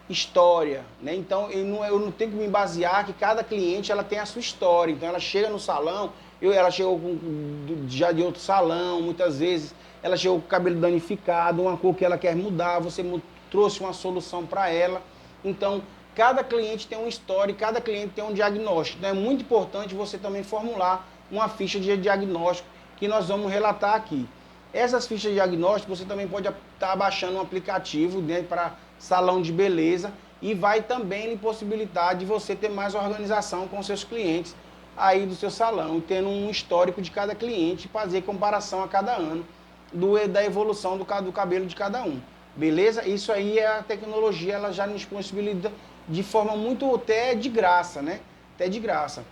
história, né? Então eu não tenho que me basear que cada cliente ela tem a sua história. Então ela chega no salão, ela chegou já de outro salão, muitas vezes ela chegou com o cabelo danificado, uma cor que ela quer mudar, você trouxe uma solução para ela. Então cada cliente tem uma história e cada cliente tem um diagnóstico. Então é muito importante você também formular uma ficha de diagnóstico que nós vamos relatar aqui. Essas fichas de diagnóstico você também pode estar baixando um aplicativo, né, para salão de beleza e vai também lhe possibilitar de você ter mais organização com seus clientes aí do seu salão, tendo um histórico de cada cliente, fazer comparação a cada ano da evolução do cabelo de cada um. Beleza? Isso aí é a tecnologia, ela já nos possibilita de forma muito até de graça, né? Até de graça.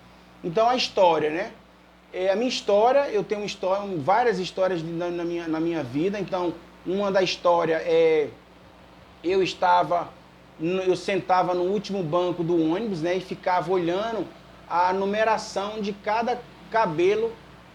Então a história, né? A minha história, eu tenho várias histórias na minha vida. Então, uma da história é eu sentava no último banco do ônibus, né, e ficava olhando a numeração de cada cabelo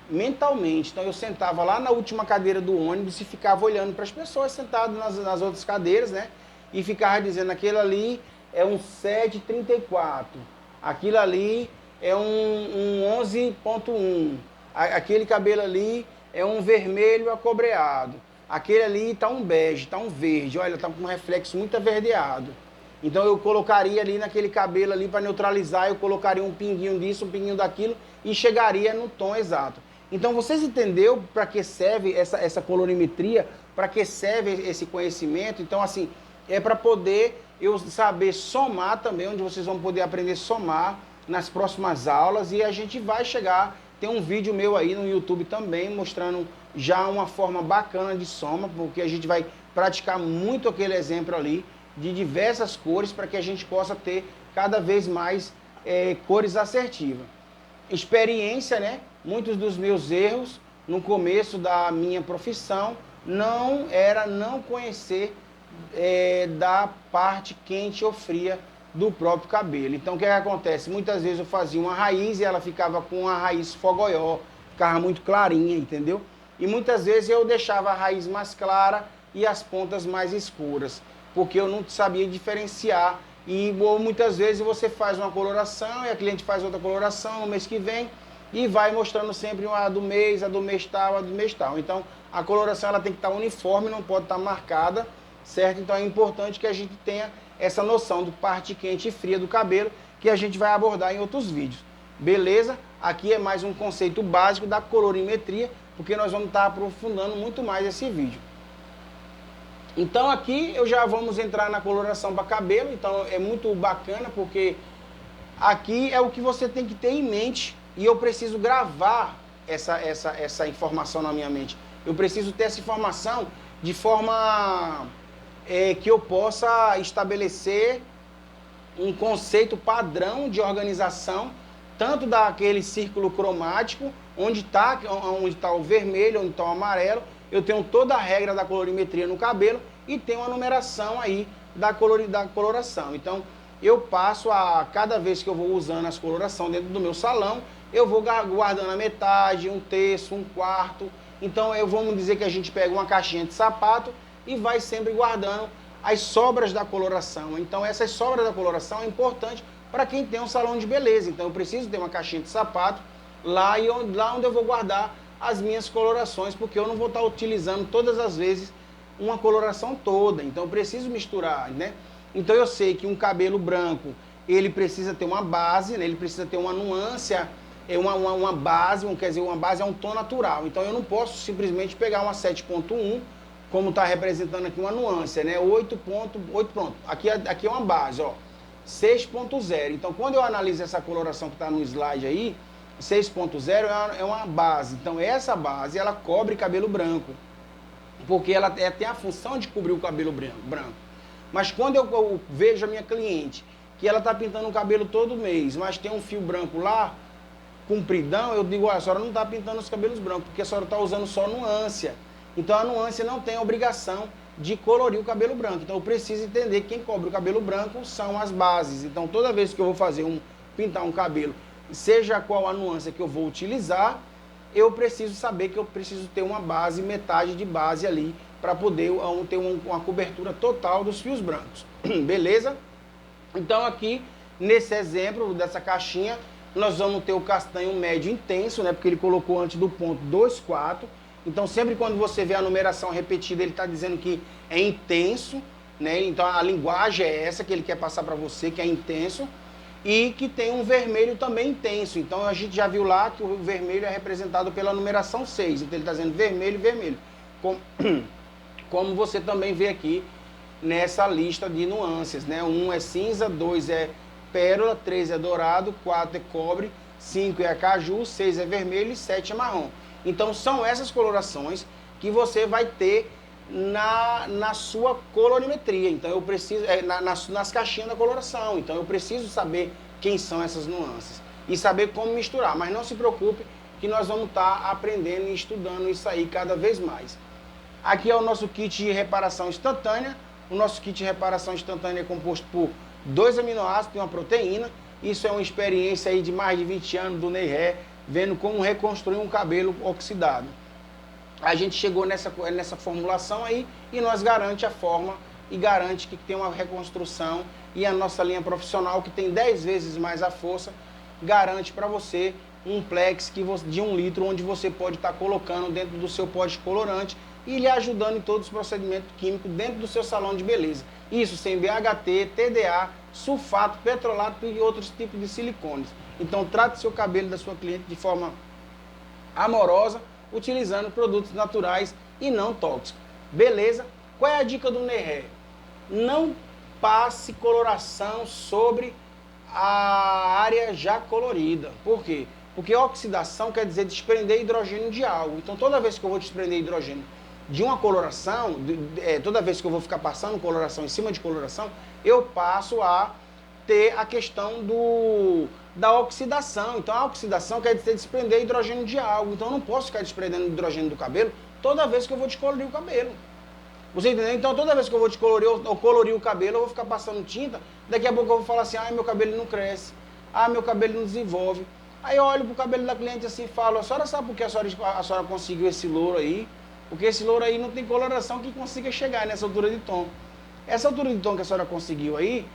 mentalmente. Então eu sentava lá na última cadeira do ônibus e ficava olhando para as pessoas sentadas nas outras cadeiras, né, e ficava dizendo, aquele ali é um 734, aquilo ali é um 11.1, aquele cabelo ali é um vermelho acobreado, aquele ali tá um bege, tá um verde, olha, tá com um reflexo muito averdeado. Então eu colocaria ali naquele cabelo ali para neutralizar, eu colocaria um pinguinho disso, um pinguinho daquilo e chegaria no tom exato. Então vocês entenderam para que serve essa colorimetria, para que serve esse conhecimento? Então assim, é para poder eu saber somar também, onde vocês vão poder aprender a somar nas próximas aulas e a gente vai chegar, tem um vídeo meu aí no YouTube também mostrando já uma forma bacana de soma, porque a gente vai praticar muito aquele exemplo ali de diversas cores para que a gente possa ter cada vez mais cores assertivas. Experiência, né? Muitos dos meus erros no começo da minha profissão não conhecer da parte quente ou fria do próprio cabelo. Então o que acontece? Muitas vezes eu fazia uma raiz e ela ficava com uma raiz fogoió, ficava muito clarinha, entendeu? E muitas vezes eu deixava a raiz mais clara e as pontas mais escuras, porque eu não sabia diferenciar. Ou muitas vezes você faz uma coloração e a cliente faz outra coloração no mês que vem e vai mostrando sempre a do mês tal, a do mês tal. Então a coloração ela tem que estar uniforme, não pode estar marcada, certo? Então é importante que a gente tenha essa noção do parte quente e fria do cabelo, que a gente vai abordar em outros vídeos. Beleza? Aqui é mais um conceito básico da colorimetria, porque nós vamos estar aprofundando muito mais esse vídeo. Então aqui eu já vamos entrar na coloração para cabelo, então é muito bacana, porque aqui é o que você tem que ter em mente, e eu preciso gravar essa informação na minha mente. Eu preciso ter essa informação de forma que eu possa estabelecer um conceito padrão de organização, tanto daquele círculo cromático, onde está o vermelho, onde está o amarelo. Eu tenho toda a regra da colorimetria no cabelo e tenho a numeração aí da coloração. Então, eu passo a cada vez que eu vou usando as colorações dentro do meu salão, eu vou guardando a metade, um terço, um quarto. Então, vamos dizer que a gente pega uma caixinha de sapato e vai sempre guardando as sobras da coloração. Então, essas sobras da coloração é importante para quem tem um salão de beleza. Então, eu preciso ter uma caixinha de sapato lá onde eu vou guardar as minhas colorações, porque eu não vou estar utilizando todas as vezes uma coloração toda. Então, eu preciso misturar, né? Então, eu sei que um cabelo branco, ele precisa ter uma base, né? Ele precisa ter uma nuance, uma base, quer dizer, uma base é um tom natural. Então, eu não posso simplesmente pegar uma 7.1, como está representando aqui uma nuance, né? 8.8, pronto. Aqui é uma base, ó. 6.0. Então, quando eu analiso essa coloração que está no slide aí, 6.0 é uma base. Então, essa base, ela cobre cabelo branco, porque ela tem a função de cobrir o cabelo branco. Mas quando eu vejo a minha cliente, que ela está pintando o cabelo todo mês, mas tem um fio branco lá, compridão, eu digo, a senhora não está pintando os cabelos brancos, porque a senhora está usando só nuance. Então, a nuance não tem a obrigação de colorir o cabelo branco. Então, eu preciso entender que quem cobre o cabelo branco são as bases. Então, toda vez que eu vou pintar um cabelo, seja qual a nuance que eu vou utilizar, eu preciso saber que eu preciso ter uma base, metade de base ali, para poder ter uma cobertura total dos fios brancos. Beleza? Então, aqui, nesse exemplo dessa caixinha, nós vamos ter o castanho médio intenso, né? Porque ele colocou antes do ponto 2,4. Então, sempre quando você vê a numeração repetida, ele está dizendo que é intenso, né? Então, a linguagem é essa que ele quer passar para você, que é intenso. E que tem um vermelho também intenso. Então, a gente já viu lá que o vermelho é representado pela numeração 6. Então, ele está dizendo vermelho, vermelho. como você também vê aqui nessa lista de nuances, né? 1 é cinza, 2 é pérola, 3 é dourado, 4 é cobre, 5 é caju, 6 é vermelho e 7 é marrom. Então são essas colorações que você vai ter na sua colorimetria. Então eu preciso, nas caixinhas da coloração. Então eu preciso saber quem são essas nuances e saber como misturar. Mas não se preocupe que nós vamos estar aprendendo e estudando isso aí cada vez mais. Aqui é o nosso kit de reparação instantânea. O nosso kit de reparação instantânea é composto por 2 aminoácidos e uma proteína. Isso é uma experiência aí de mais de 20 anos do Ney Hair, vendo como reconstruir um cabelo oxidado. A gente chegou nessa formulação aí e nós garante a forma e garante que tem uma reconstrução, e a nossa linha profissional, que tem 10 vezes mais a força, garante para você um plex de 1 litro, onde você pode estar colocando dentro do seu pó descolorante e lhe ajudando em todos os procedimentos químicos dentro do seu salão de beleza. Isso sem BHT, TDA, sulfato, petrolato e outros tipos de silicones. Então trate seu cabelo da sua cliente de forma amorosa, utilizando produtos naturais e não tóxicos. Beleza? Qual é a dica do Ney Hair? Não passe coloração sobre a área já colorida. Por quê? Porque oxidação quer dizer desprender hidrogênio de algo. Então toda vez que eu vou desprender hidrogênio de uma coloração, toda vez que eu vou ficar passando coloração em cima de coloração, eu passo a ter a questão da oxidação. Então a oxidação quer dizer desprender hidrogênio de algo. Então eu não posso ficar desprendendo hidrogênio do cabelo toda vez que eu vou descolorir o cabelo. Você entendeu? Então toda vez que eu vou descolorir ou colorir o cabelo, eu vou ficar passando tinta, daqui a pouco eu vou falar assim, meu cabelo não cresce, meu cabelo não desenvolve. Aí eu olho pro cabelo da cliente assim e falo, a senhora sabe por que a senhora conseguiu esse louro aí? Porque esse louro aí não tem coloração que consiga chegar nessa altura de tom. Essa altura de tom que a senhora conseguiu aí,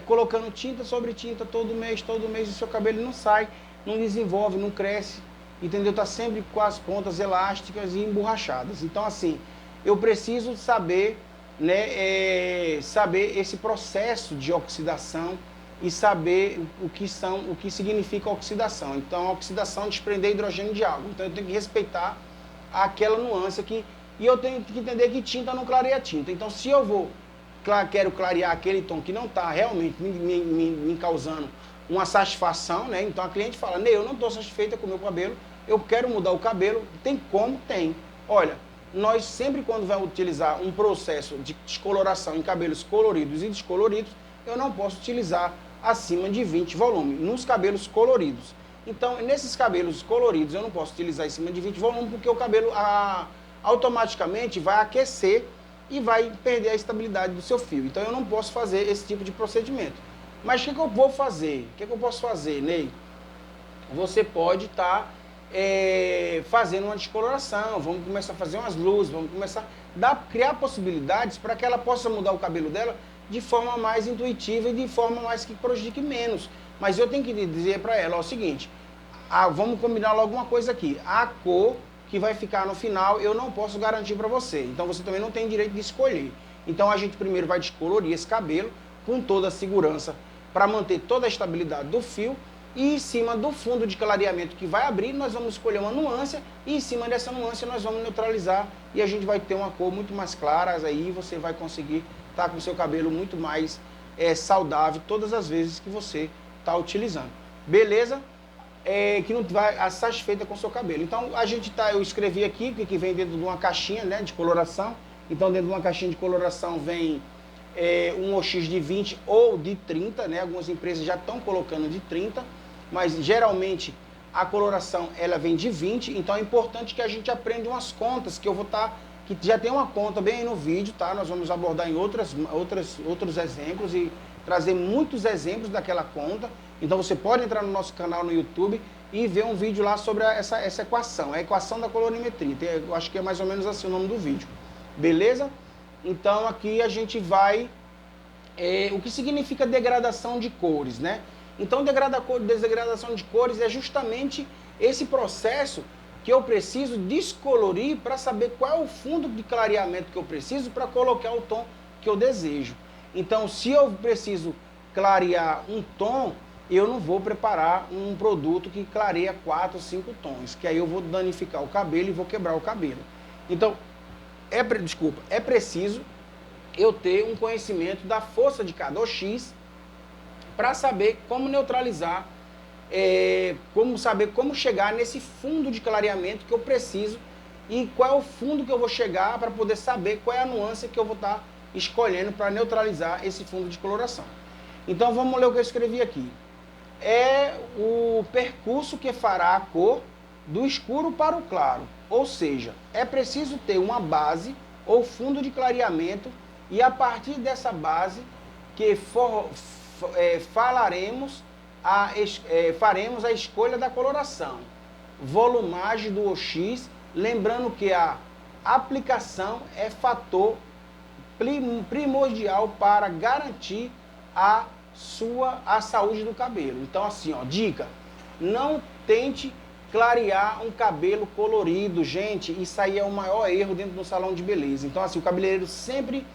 colocando tinta sobre tinta todo mês, o seu cabelo não sai, não desenvolve, não cresce, entendeu? Tá sempre com as pontas elásticas e emborrachadas. Então assim, eu preciso saber, né, saber esse processo de oxidação e saber o que significa oxidação. Então a oxidação é desprender hidrogênio de algo. Então eu tenho que respeitar aquela nuance aqui, e eu tenho que entender que tinta não clareia tinta. Então se eu quero clarear aquele tom que não está realmente me causando uma satisfação, né? Então a cliente fala, Ney, eu não estou satisfeita com o meu cabelo, eu quero mudar o cabelo. Tem como? Tem. Olha, nós sempre quando vamos utilizar um processo de descoloração em cabelos coloridos e descoloridos, eu não posso utilizar acima de 20 volumes nos cabelos coloridos. Então, nesses cabelos coloridos, eu não posso utilizar acima de 20 volumes, porque o cabelo automaticamente vai aquecer e vai perder a estabilidade do seu fio. Então, eu não posso fazer esse tipo de procedimento. Mas o que eu vou fazer? O que eu posso fazer, Ney? Você pode estar fazendo uma descoloração, vamos começar a fazer umas luzes, vamos começar a criar possibilidades para que ela possa mudar o cabelo dela de forma mais intuitiva e de forma mais que prejudique menos. Mas eu tenho que dizer para ela o seguinte, vamos combinar logo uma coisa aqui, a cor que vai ficar no final eu não posso garantir para você, então você também não tem direito de escolher. Então a gente primeiro vai descolorir esse cabelo com toda a segurança para manter toda a estabilidade do fio, e em cima do fundo de clareamento que vai abrir, nós vamos escolher uma nuance, e em cima dessa nuance nós vamos neutralizar, e a gente vai ter uma cor muito mais clara, aí você vai conseguir estar com o seu cabelo muito mais saudável todas as vezes que você está utilizando. Beleza? Que não vai satisfeita com o seu cabelo. Então eu escrevi aqui, que vem dentro de uma caixinha, né, de coloração. Então dentro de uma caixinha de coloração vem um OX de 20 ou de 30, né? Algumas empresas já estão colocando de 30, mas geralmente a coloração ela vem de 20, então é importante que a gente aprenda umas contas, que eu vou estar, que já tem uma conta bem aí no vídeo, tá? Nós vamos abordar em outros exemplos e trazer muitos exemplos daquela conta. Então você pode entrar no nosso canal no YouTube e ver um vídeo lá sobre essa equação, a equação da colorimetria. Eu acho que é mais ou menos assim o nome do vídeo. Beleza? Então aqui a gente vai... o que significa degradação de cores, né? Então degradação de cores é justamente esse processo que eu preciso descolorir para saber qual é o fundo de clareamento que eu preciso para colocar o tom que eu desejo. Então se eu preciso clarear um tom, eu não vou preparar um produto que clareia 4 ou 5 tons, que aí eu vou danificar o cabelo e vou quebrar o cabelo. Então, é preciso eu ter um conhecimento da força de cada OX para saber como neutralizar, como chegar nesse fundo de clareamento que eu preciso e qual é o fundo que eu vou chegar para poder saber qual é a nuance que eu vou estar escolhendo para neutralizar esse fundo de coloração. Então vamos ler o que eu escrevi aqui. É o percurso que fará a cor do escuro para o claro, ou seja, é preciso ter uma base ou fundo de clareamento e a partir dessa base que faremos a escolha da coloração, volumagem do OX, lembrando que a aplicação é fator primordial para garantir a saúde do cabelo. Então assim, ó, dica, não tente clarear um cabelo colorido, gente, isso aí é o maior erro dentro do salão de beleza. Então assim, o cabeleireiro sempre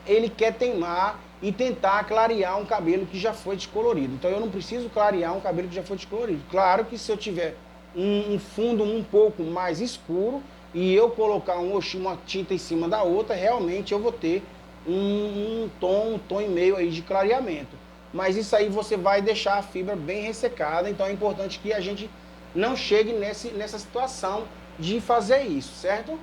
ele quer teimar e tentar clarear um cabelo que já foi descolorido. Então eu não preciso clarear um cabelo que já foi descolorido. Claro que se eu tiver um fundo um pouco mais escuro e eu colocar uma tinta em cima da outra, realmente eu vou ter um tom e meio aí de clareamento. Mas isso aí você vai deixar a fibra bem ressecada, então é importante que a gente não chegue nessa situação de fazer isso, certo?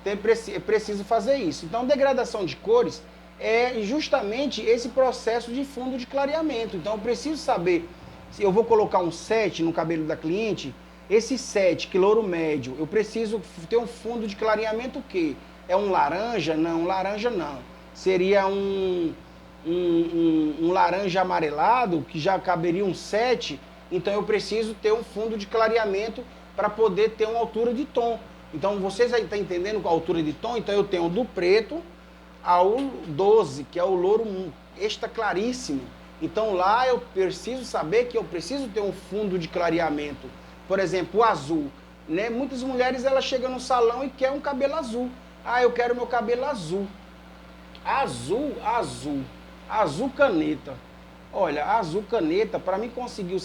É preciso fazer isso. Então, degradação de cores é justamente esse processo de fundo de clareamento. Então, eu preciso saber se eu vou colocar um 7 no cabelo da cliente, esse 7, que louro médio, eu preciso ter um fundo de clareamento o quê? É um laranja? Não, laranja não. Seria um laranja amarelado, que já caberia um 7, então eu preciso ter um fundo de clareamento para poder ter uma altura de tom. Então vocês aí estão entendendo a altura de tom? Então eu tenho do preto ao 12, que é o louro extra claríssimo. Então lá eu preciso saber que eu preciso ter um fundo de clareamento. Por exemplo, o azul, né? Muitas mulheres elas chegam no salão e querem um cabelo azul. Ah, eu quero meu cabelo azul. Azul caneta. Olha, azul caneta, para mim conseguir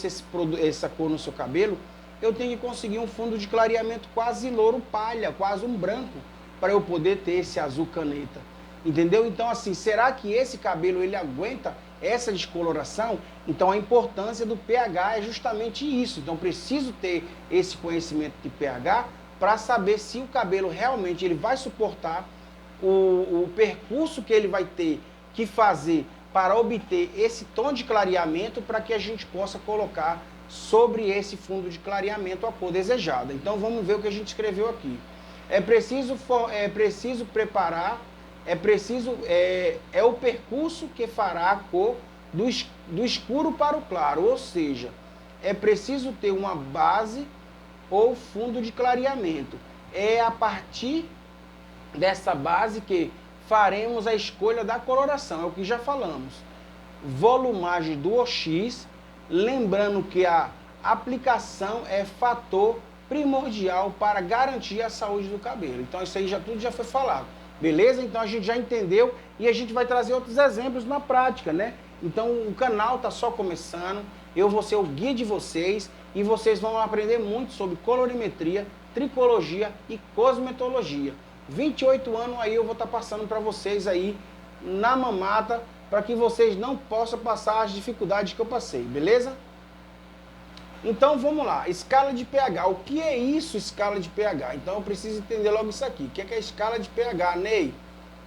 essa cor no seu cabelo, eu tenho que conseguir um fundo de clareamento quase louro palha, quase um branco, para eu poder ter esse azul caneta. Entendeu? Então assim, será que esse cabelo ele aguenta essa descoloração? Então a importância do pH é justamente isso. Então preciso ter esse conhecimento de pH para saber se o cabelo realmente ele vai suportar o percurso que ele vai ter que fazer para obter esse tom de clareamento para que a gente possa colocar sobre esse fundo de clareamento a cor desejada. Então vamos ver o que a gente escreveu aqui. É preciso preparar, é o percurso que fará a cor do escuro para o claro, ou seja, é preciso ter uma base ou fundo de clareamento. É a partir dessa base que faremos a escolha da coloração, é o que já falamos. Volumagem do OX, lembrando que a aplicação é fator primordial para garantir a saúde do cabelo. Então isso aí tudo já foi falado, beleza? Então a gente já entendeu e a gente vai trazer outros exemplos na prática, né? Então o canal está só começando, eu vou ser o guia de vocês e vocês vão aprender muito sobre colorimetria, tricologia e cosmetologia. 28 anos aí eu vou estar passando para vocês aí na mamata, para que vocês não possam passar as dificuldades que eu passei, beleza? Então vamos lá, escala de pH. O que é isso, escala de pH? Então eu preciso entender logo isso aqui. O que é a escala de pH, Ney?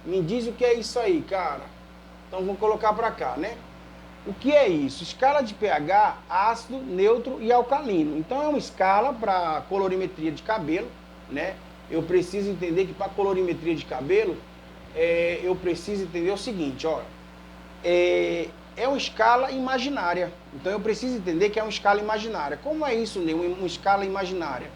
Me diz o que é isso aí, cara. Então vou colocar para cá, né? O que é isso? Escala de pH, ácido, neutro e alcalino. Então é uma escala para colorimetria de cabelo, né? Eu preciso entender que para colorimetria de cabelo, eu preciso entender o seguinte, ó. É uma escala imaginária. Então eu preciso entender que é uma escala imaginária. Como é isso, Ney? Uma escala imaginária?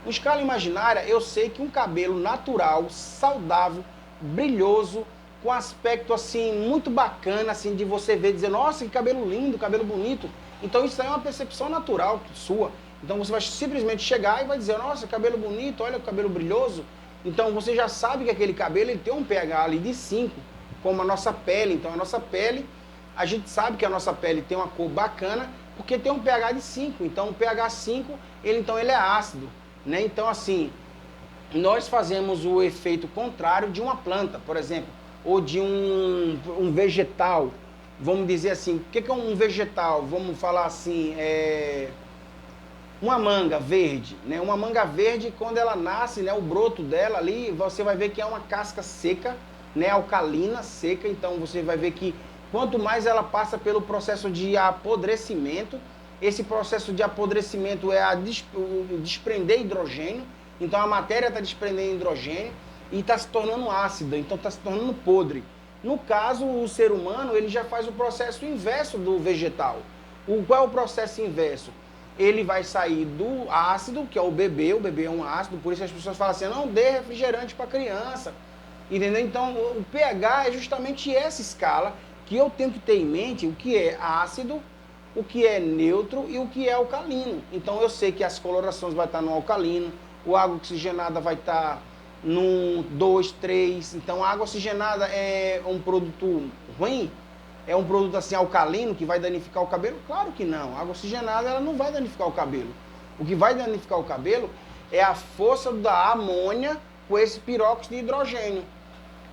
Uma escala imaginária, eu sei que um cabelo natural, saudável, brilhoso, com aspecto assim muito bacana, assim de você ver, dizer, nossa, que cabelo lindo, cabelo bonito. Então isso aí é uma percepção natural sua. Então você vai simplesmente chegar e vai dizer, nossa, cabelo bonito, olha o cabelo brilhoso. Então você já sabe que aquele cabelo ele tem um pH ali de 5, como a nossa pele. Então a nossa pele, a gente sabe que a nossa pele tem uma cor bacana porque tem um pH de 5. Então o pH 5, ele é ácido, né? Então assim, nós fazemos o efeito contrário de uma planta, por exemplo, ou de um vegetal. Vamos dizer assim, o que é um vegetal? Vamos falar assim, uma manga verde, né? Uma manga verde, quando ela nasce, né, o broto dela ali, você vai ver que é uma casca seca, né, alcalina, seca. Então você vai ver que quanto mais ela passa pelo processo de apodrecimento, esse processo de apodrecimento é desprender hidrogênio. Então a matéria está desprendendo hidrogênio e está se tornando ácida, então está se tornando podre. No caso, o ser humano, ele já faz o processo inverso do vegetal. Qual é o processo inverso? Ele vai sair do ácido, que é o bebê é um ácido, por isso as pessoas falam assim, não dê refrigerante para criança, entendeu? Então, o pH é justamente essa escala que eu tenho que ter em mente o que é ácido, o que é neutro e o que é alcalino. Então, eu sei que as colorações vai estar no alcalino, a água oxigenada vai estar no 2, 3. Então, a água oxigenada é um produto ruim? É um produto assim alcalino que vai danificar o cabelo? Claro que não. A água oxigenada ela não vai danificar o cabelo. O que vai danificar o cabelo é a força da amônia com esse peróxido de hidrogênio.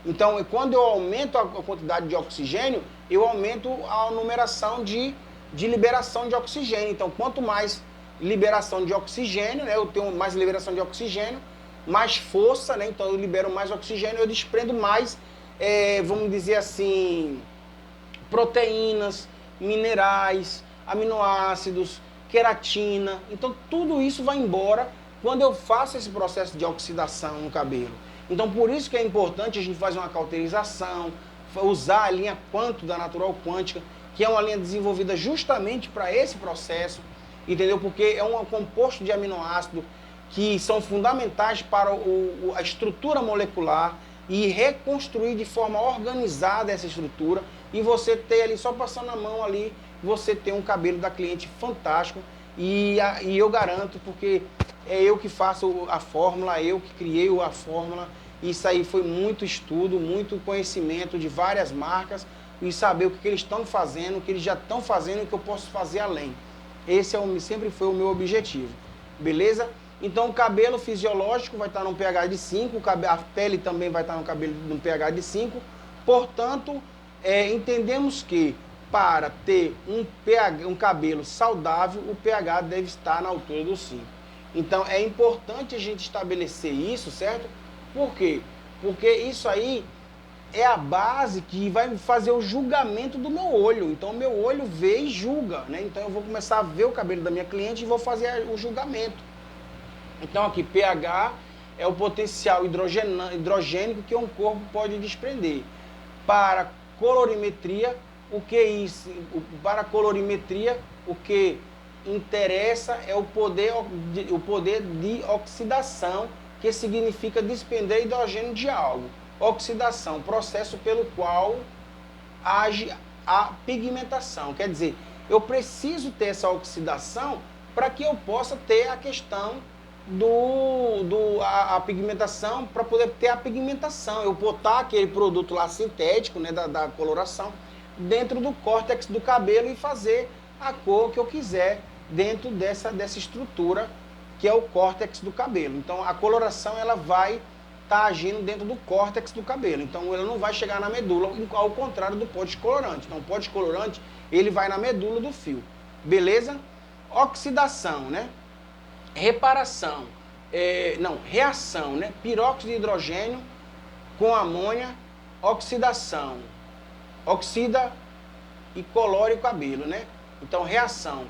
Então, quando eu aumento a quantidade de oxigênio, eu aumento a numeração de liberação de oxigênio. Então, quanto mais liberação de oxigênio, né, eu tenho mais liberação de oxigênio, mais força, né, então eu libero mais oxigênio, eu desprendo mais, vamos dizer assim, proteínas, minerais, aminoácidos, queratina. Então tudo isso vai embora quando eu faço esse processo de oxidação no cabelo. Então por isso que é importante a gente fazer uma cauterização, usar a linha Quanto da Natural Quântica, que é uma linha desenvolvida justamente para esse processo, entendeu? Porque é um composto de aminoácido que são fundamentais para a estrutura molecular e reconstruir de forma organizada essa estrutura, e você ter ali, só passando a mão ali, você ter um cabelo da cliente fantástico. E eu garanto, porque é eu que faço a fórmula, eu que criei a fórmula. Isso aí foi muito estudo, muito conhecimento de várias marcas e saber o que eles estão fazendo, o que eles já estão fazendo e o que eu posso fazer além. Esse sempre foi o meu objetivo, beleza? Então o cabelo fisiológico vai estar num pH de 5, a pele também vai estar num pH de 5, portanto, entendemos que para ter um cabelo saudável, o pH deve estar na altura do 5. Então é importante a gente estabelecer isso, certo? Por quê? Porque isso aí é a base que vai fazer o julgamento do meu olho. Então o meu olho vê e julga, né? Então eu vou começar a ver o cabelo da minha cliente e vou fazer o julgamento. Então aqui, pH é o potencial hidrogênico que um corpo pode desprender. Para colorimetria, o que é isso? Para colorimetria, o que interessa é o poder de oxidação, que significa desprender hidrogênio de algo. Oxidação, processo pelo qual age a pigmentação. Quer dizer, eu preciso ter essa oxidação para que eu possa ter a questão a pigmentação, para poder ter a pigmentação. Eu botar aquele produto lá sintético, né, da coloração, dentro do córtex do cabelo e fazer a cor que eu quiser dentro dessa estrutura que é o córtex do cabelo. Então a coloração ela vai estar agindo dentro do córtex do cabelo. Então ela não vai chegar na medula, ao contrário do pó descolorante. Então o pó descolorante ele vai na medula do fio. Beleza? Oxidação, né? Reparação, reação, né? Peróxido de hidrogênio com amônia, oxidação, oxida e colore o cabelo, né? Então reação,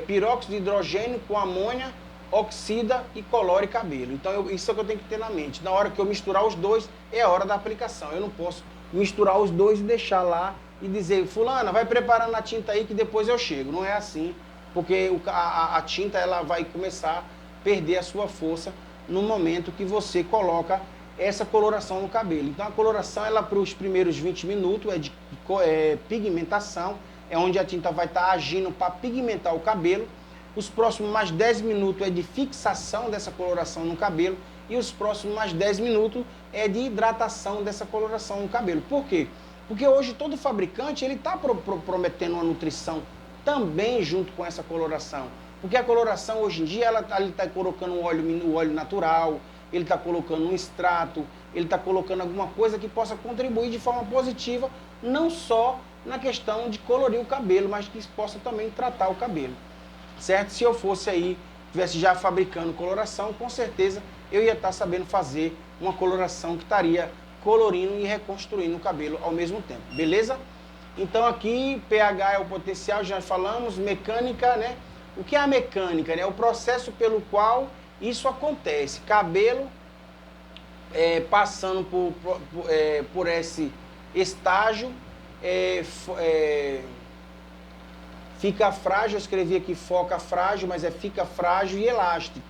peróxido de hidrogênio com amônia, oxida e colore cabelo. Então isso é o que eu tenho que ter na mente. Na hora que eu misturar os dois, é a hora da aplicação. Eu não posso misturar os dois e deixar lá e dizer, fulana, vai preparando a tinta aí que depois eu chego. Não é assim. Porque a tinta ela vai começar a perder a sua força no momento que você coloca essa coloração no cabelo. Então a coloração ela para os primeiros 20 minutos é de pigmentação, é onde a tinta vai estar agindo para pigmentar o cabelo. Os próximos mais 10 minutos é de fixação dessa coloração no cabelo e os próximos mais 10 minutos é de hidratação dessa coloração no cabelo. Por quê? Porque hoje todo fabricante ele está prometendo uma nutrição também junto com essa coloração. Porque a coloração hoje em dia ela está colocando o óleo natural, ele está colocando um extrato, ele está colocando alguma coisa que possa contribuir de forma positiva, não só na questão de colorir o cabelo, mas que possa também tratar o cabelo, certo? Se eu fosse aí, estivesse já fabricando coloração, com certeza eu ia estar sabendo fazer uma coloração que estaria colorindo e reconstruindo o cabelo ao mesmo tempo, beleza? Então aqui, pH é o potencial, já falamos, mecânica, né? O que é a mecânica? Né? É o processo pelo qual isso acontece. Cabelo passando por esse estágio, fica frágil, eu escrevi aqui foca frágil, mas fica frágil e elástico.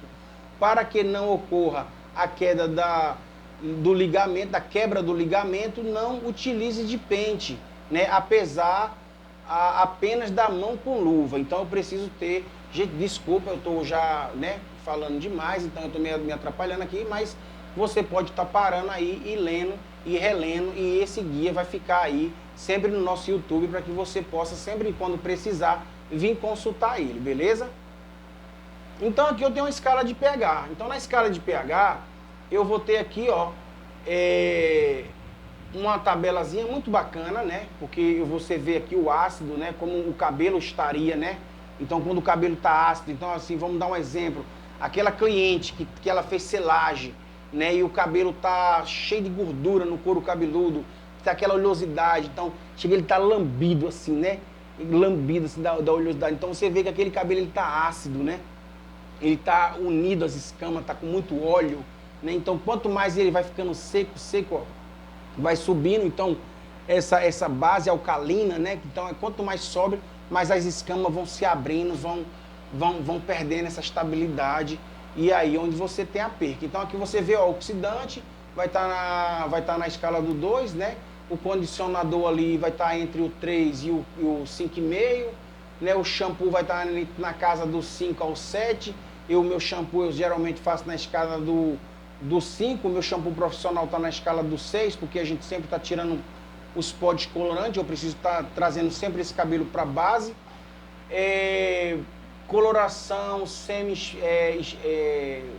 Para que não ocorra a queda do ligamento, da quebra do ligamento, não utilize de pente, né? Apesar apenas da mão com luva. Então eu preciso ter... Gente, desculpa, eu estou já, né, falando demais, então eu estou me atrapalhando aqui, mas você pode estar parando aí e lendo e relendo, e esse guia vai ficar aí sempre no nosso YouTube para que você possa, sempre quando precisar, vir consultar ele, beleza? Então aqui eu tenho uma escala de pH. Então na escala de pH, eu vou ter aqui, ó, uma tabelazinha muito bacana, né? Porque você vê aqui o ácido, né? Como o cabelo estaria, né? Então quando o cabelo está ácido, então assim, vamos dar um exemplo. Aquela cliente que ela fez selagem, né? E o cabelo tá cheio de gordura no couro cabeludo, tá aquela oleosidade, então chega ele tá lambido assim, né? Lambido assim da oleosidade. Então você vê que aquele cabelo ele tá ácido, né? Ele tá unido às escamas, tá com muito óleo, né? Então quanto mais ele vai ficando seco, ó, vai subindo, então essa base alcalina, né? Então quanto mais sobe, mais as escamas vão se abrindo, vão perdendo essa estabilidade, e aí onde você tem a perca. Então aqui você vê, ó, o oxidante vai estar na escala do 2, né? O condicionador ali vai estar entre o 3 e o 5,5, né? O shampoo vai estar na casa do 5 ao 7. O meu shampoo eu geralmente faço na escala do 5, o meu shampoo profissional está na escala do 6, porque a gente sempre está tirando os pó descolorantes, eu preciso estar trazendo sempre esse cabelo para base. Coloração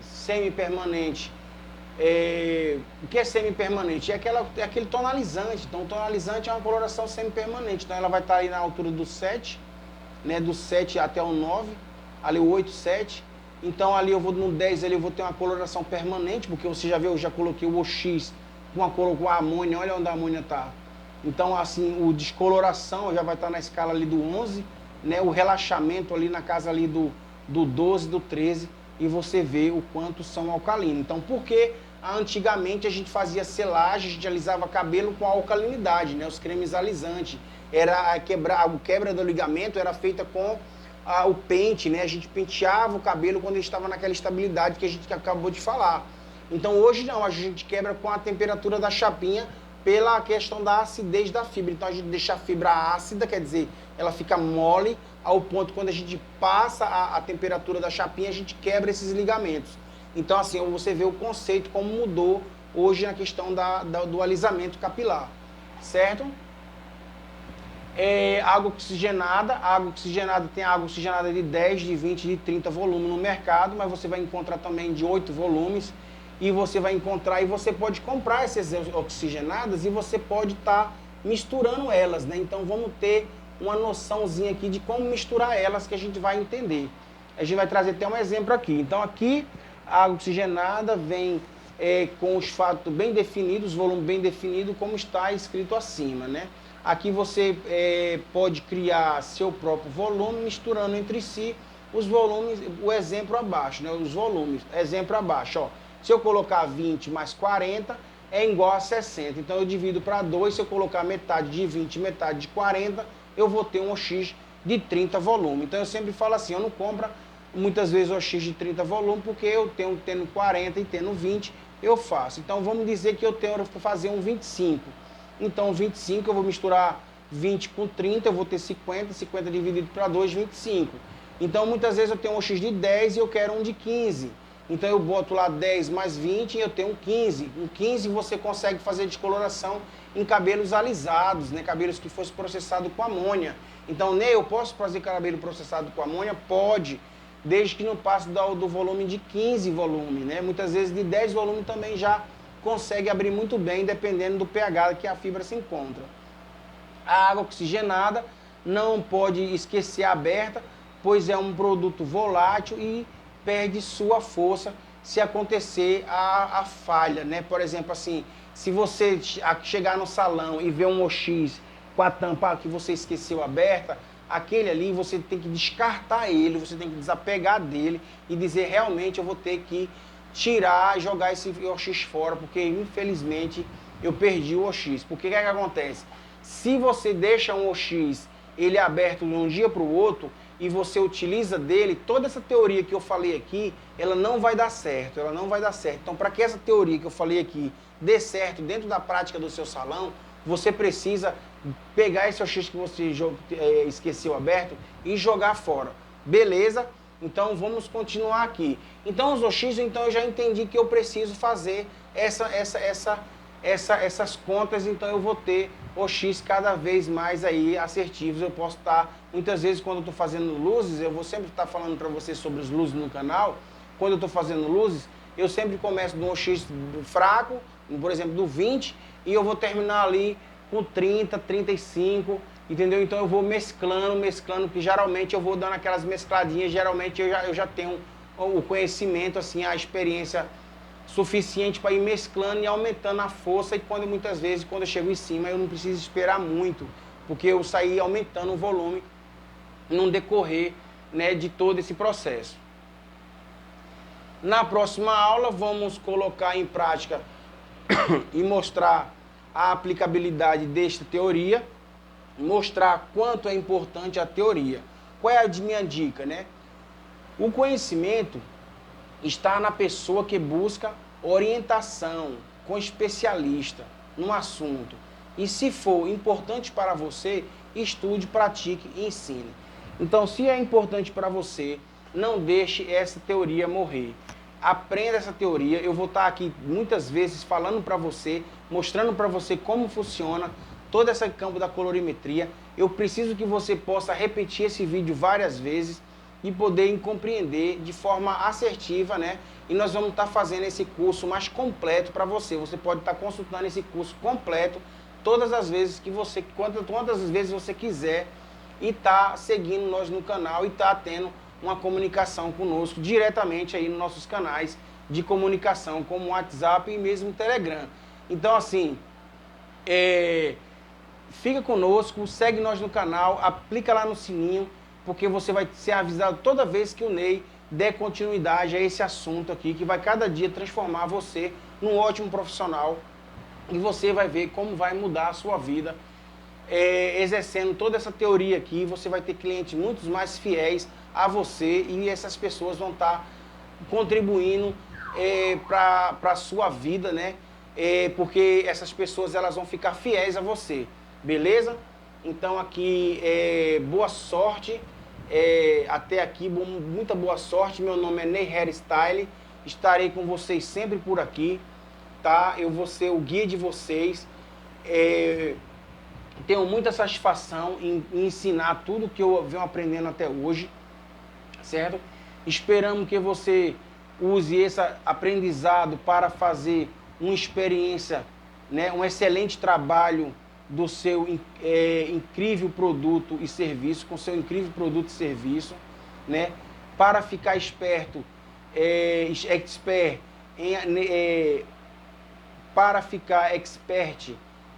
semi-permanente. O que é semi-permanente? É aquele tonalizante. Então o tonalizante é uma coloração semi-permanente. Então ela vai estar aí na altura do 7, né? Do 7 até o 9, ali o 8, 7. Então ali eu vou no 10, ali eu vou ter uma coloração permanente, porque você já viu, eu já coloquei o OX com a amônia, olha onde a amônia está. Então assim, o descoloração já vai estar na escala ali do 11, né? O relaxamento ali na casa ali do 12, do 13, e você vê o quanto são alcalinos. Então por que antigamente a gente fazia selagem, a gente alisava cabelo com alcalinidade, né? Os cremes alisantes, era a quebra do ligamento era feita com o pente, né? A gente penteava o cabelo quando ele estava naquela estabilidade que a gente acabou de falar. Então hoje não, a gente quebra com a temperatura da chapinha pela questão da acidez da fibra. Então a gente deixa a fibra ácida, quer dizer, ela fica mole ao ponto quando a gente passa a temperatura da chapinha, a gente quebra esses ligamentos. Então assim, você vê o conceito como mudou hoje na questão do alisamento capilar, certo? Água oxigenada tem água oxigenada de 10, de 20, de 30 volumes no mercado, mas você vai encontrar também de 8 volumes, e você vai encontrar, e você pode comprar essas oxigenadas e você pode estar misturando elas, né? Então vamos ter uma noçãozinha aqui de como misturar elas, que a gente vai entender. A gente vai trazer até um exemplo aqui. Então aqui a água oxigenada vem com os fatos bem definidos, volume bem definido, como está escrito acima, né? Aqui você pode criar seu próprio volume, misturando entre si os volumes, o exemplo abaixo, né? Os volumes, exemplo abaixo, ó. Se eu colocar 20 mais 40, é igual a 60. Então eu divido para 2, se eu colocar metade de 20, metade de 40, eu vou ter um OX de 30 volumes. Então eu sempre falo assim, eu não compro muitas vezes OX de 30 volumes, porque eu tendo 40 e tendo 20, eu faço. Então vamos dizer que eu tenho que fazer um 25. Então 25 eu vou misturar 20 com 30, eu vou ter 50, 50 dividido para 2, 25. Então muitas vezes eu tenho um OX de 10 e eu quero um de 15. Então eu boto lá 10 mais 20 e eu tenho um 15. Um 15 você consegue fazer descoloração em cabelos alisados, né? Cabelos que fossem processados com amônia. Então, né, eu posso fazer cabelo processado com amônia? Pode. desde que não passe do volume de 15 volume, né? Muitas vezes de 10 volume também já consegue abrir muito bem, dependendo do pH que a fibra se encontra. A água oxigenada não pode esquecer aberta, pois é um produto volátil e perde sua força se acontecer a falha, né? Por exemplo, assim, se você chegar no salão e ver um OX com a tampa que você esqueceu aberta, aquele ali você tem que descartar ele, você tem que desapegar dele e dizer realmente eu vou ter que tirar, jogar esse OX fora, porque infelizmente eu perdi o OX. Porque o que acontece? Se você deixa um OX ele aberto de um dia para o outro e você utiliza dele, toda essa teoria que eu falei aqui, ela não vai dar certo, ela não vai dar certo. Então, para que essa teoria que eu falei aqui dê certo dentro da prática do seu salão, você precisa pegar esse OX que você esqueceu aberto e jogar fora. Beleza? Então, vamos continuar aqui. Então, os OX, então, eu já entendi que eu preciso fazer essas contas, então eu vou ter OX cada vez mais aí assertivos. Eu posso estar, muitas vezes quando eu estou fazendo luzes, eu vou sempre estar falando para vocês sobre as luzes no canal. Quando eu estou fazendo luzes, eu sempre começo de um OX fraco, por exemplo, do 20, e eu vou terminar ali com 30, 35, entendeu? Então eu vou mesclando, que geralmente eu vou dando aquelas mescladinhas, geralmente eu já tenho o conhecimento, assim, a experiência suficiente para ir mesclando e aumentando a força, e muitas vezes, quando eu chego em cima, eu não preciso esperar muito, porque eu saí aumentando o volume no decorrer, né, de todo esse processo. Na próxima aula, vamos colocar em prática e mostrar a aplicabilidade desta teoria, mostrar quanto é importante a teoria. Qual é a minha dica, né? O conhecimento está na pessoa que busca orientação com especialista no assunto. E se for importante para você, estude, pratique e ensine. Então, se é importante para você, não deixe essa teoria morrer. Aprenda essa teoria. Eu vou estar aqui muitas vezes falando para você, mostrando para você como funciona todo esse campo da colorimetria. Eu preciso que você possa repetir esse vídeo várias vezes e poder compreender de forma assertiva, né? E nós vamos estar fazendo esse curso mais completo para você. Você pode estar consultando esse curso completo todas as vezes que você, quantas vezes você quiser, e tá seguindo nós no canal e tá tendo uma comunicação conosco diretamente aí nos nossos canais de comunicação, como o WhatsApp e mesmo o Telegram. Então, assim, fica conosco, segue nós no canal, aplica lá no sininho, porque você vai ser avisado toda vez que o Ney der continuidade a esse assunto aqui, que vai cada dia transformar você num ótimo profissional, e você vai ver como vai mudar a sua vida, exercendo toda essa teoria aqui. Você vai ter clientes muito mais fiéis a você, e essas pessoas vão estar contribuindo para a sua vida, né? Porque essas pessoas, elas vão ficar fiéis a você, beleza? Então aqui, boa sorte, até aqui, muita boa sorte. Meu nome é Ney Hairstyle, estarei com vocês sempre por aqui, tá? Eu vou ser o guia de vocês. Tenho muita satisfação em ensinar tudo que eu venho aprendendo até hoje, certo? Esperamos que você use esse aprendizado para fazer uma experiência, né, um excelente trabalho do seu incrível produto e serviço, com seu incrível produto e serviço, né? Para ficar expert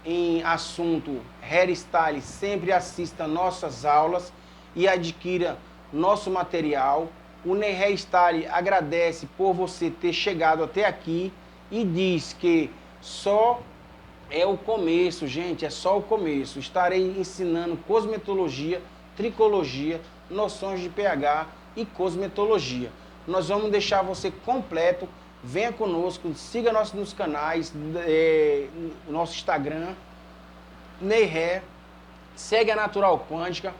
em assunto hairstyle, sempre assista nossas aulas e adquira nosso material. O Ney Hairstyle agradece por você ter chegado até aqui e diz que só é o começo, gente, é só o começo. Estarei ensinando cosmetologia, tricologia, noções de pH e cosmetologia. Nós vamos deixar você completo. Venha conosco, siga nós nos canais, nosso Instagram, Ney Hair, segue a Natural Quântica.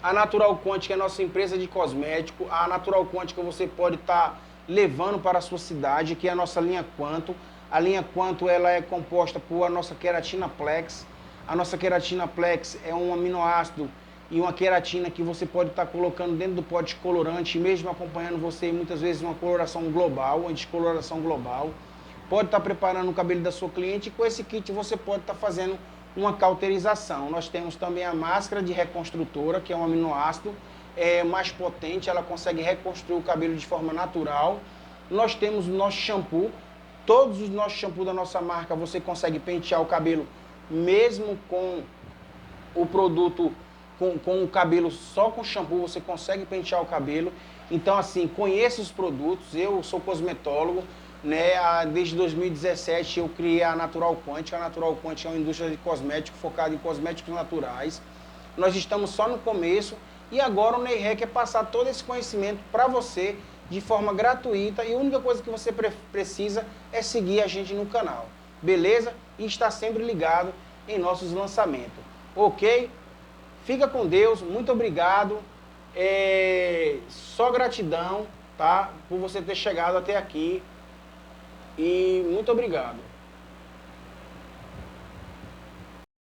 A Natural Quântica é nossa empresa de cosmético. A Natural Quântica você pode estar levando para a sua cidade, que é a nossa linha Quanto. A linha Quanto, ela é composta por a nossa queratina Plex. A nossa queratina Plex é um aminoácido e uma queratina que você pode estar colocando dentro do pote colorante, mesmo acompanhando você muitas vezes uma coloração global, uma descoloração global. Pode estar preparando o cabelo da sua cliente e com esse kit você pode estar fazendo uma cauterização. Nós temos também a máscara de reconstrutora, que é um aminoácido mais potente, ela consegue reconstruir o cabelo de forma natural. Nós temos o nosso shampoo, todos os nossos shampoos da nossa marca você consegue pentear o cabelo mesmo com o produto, com o cabelo só com shampoo, você consegue pentear o cabelo. Então assim, conheça os produtos, eu sou cosmetólogo, né? Desde 2017 eu criei a Natural Quantic. A Natural Quantic é uma indústria de cosméticos focada em cosméticos naturais. Nós estamos só no começo e agora o NEIRE quer passar todo esse conhecimento para você de forma gratuita e a única coisa que você precisa é seguir a gente no canal, beleza? E estar sempre ligado em nossos lançamentos, ok? Fica com Deus, muito obrigado, só gratidão, tá? Por você ter chegado até aqui. E muito obrigado.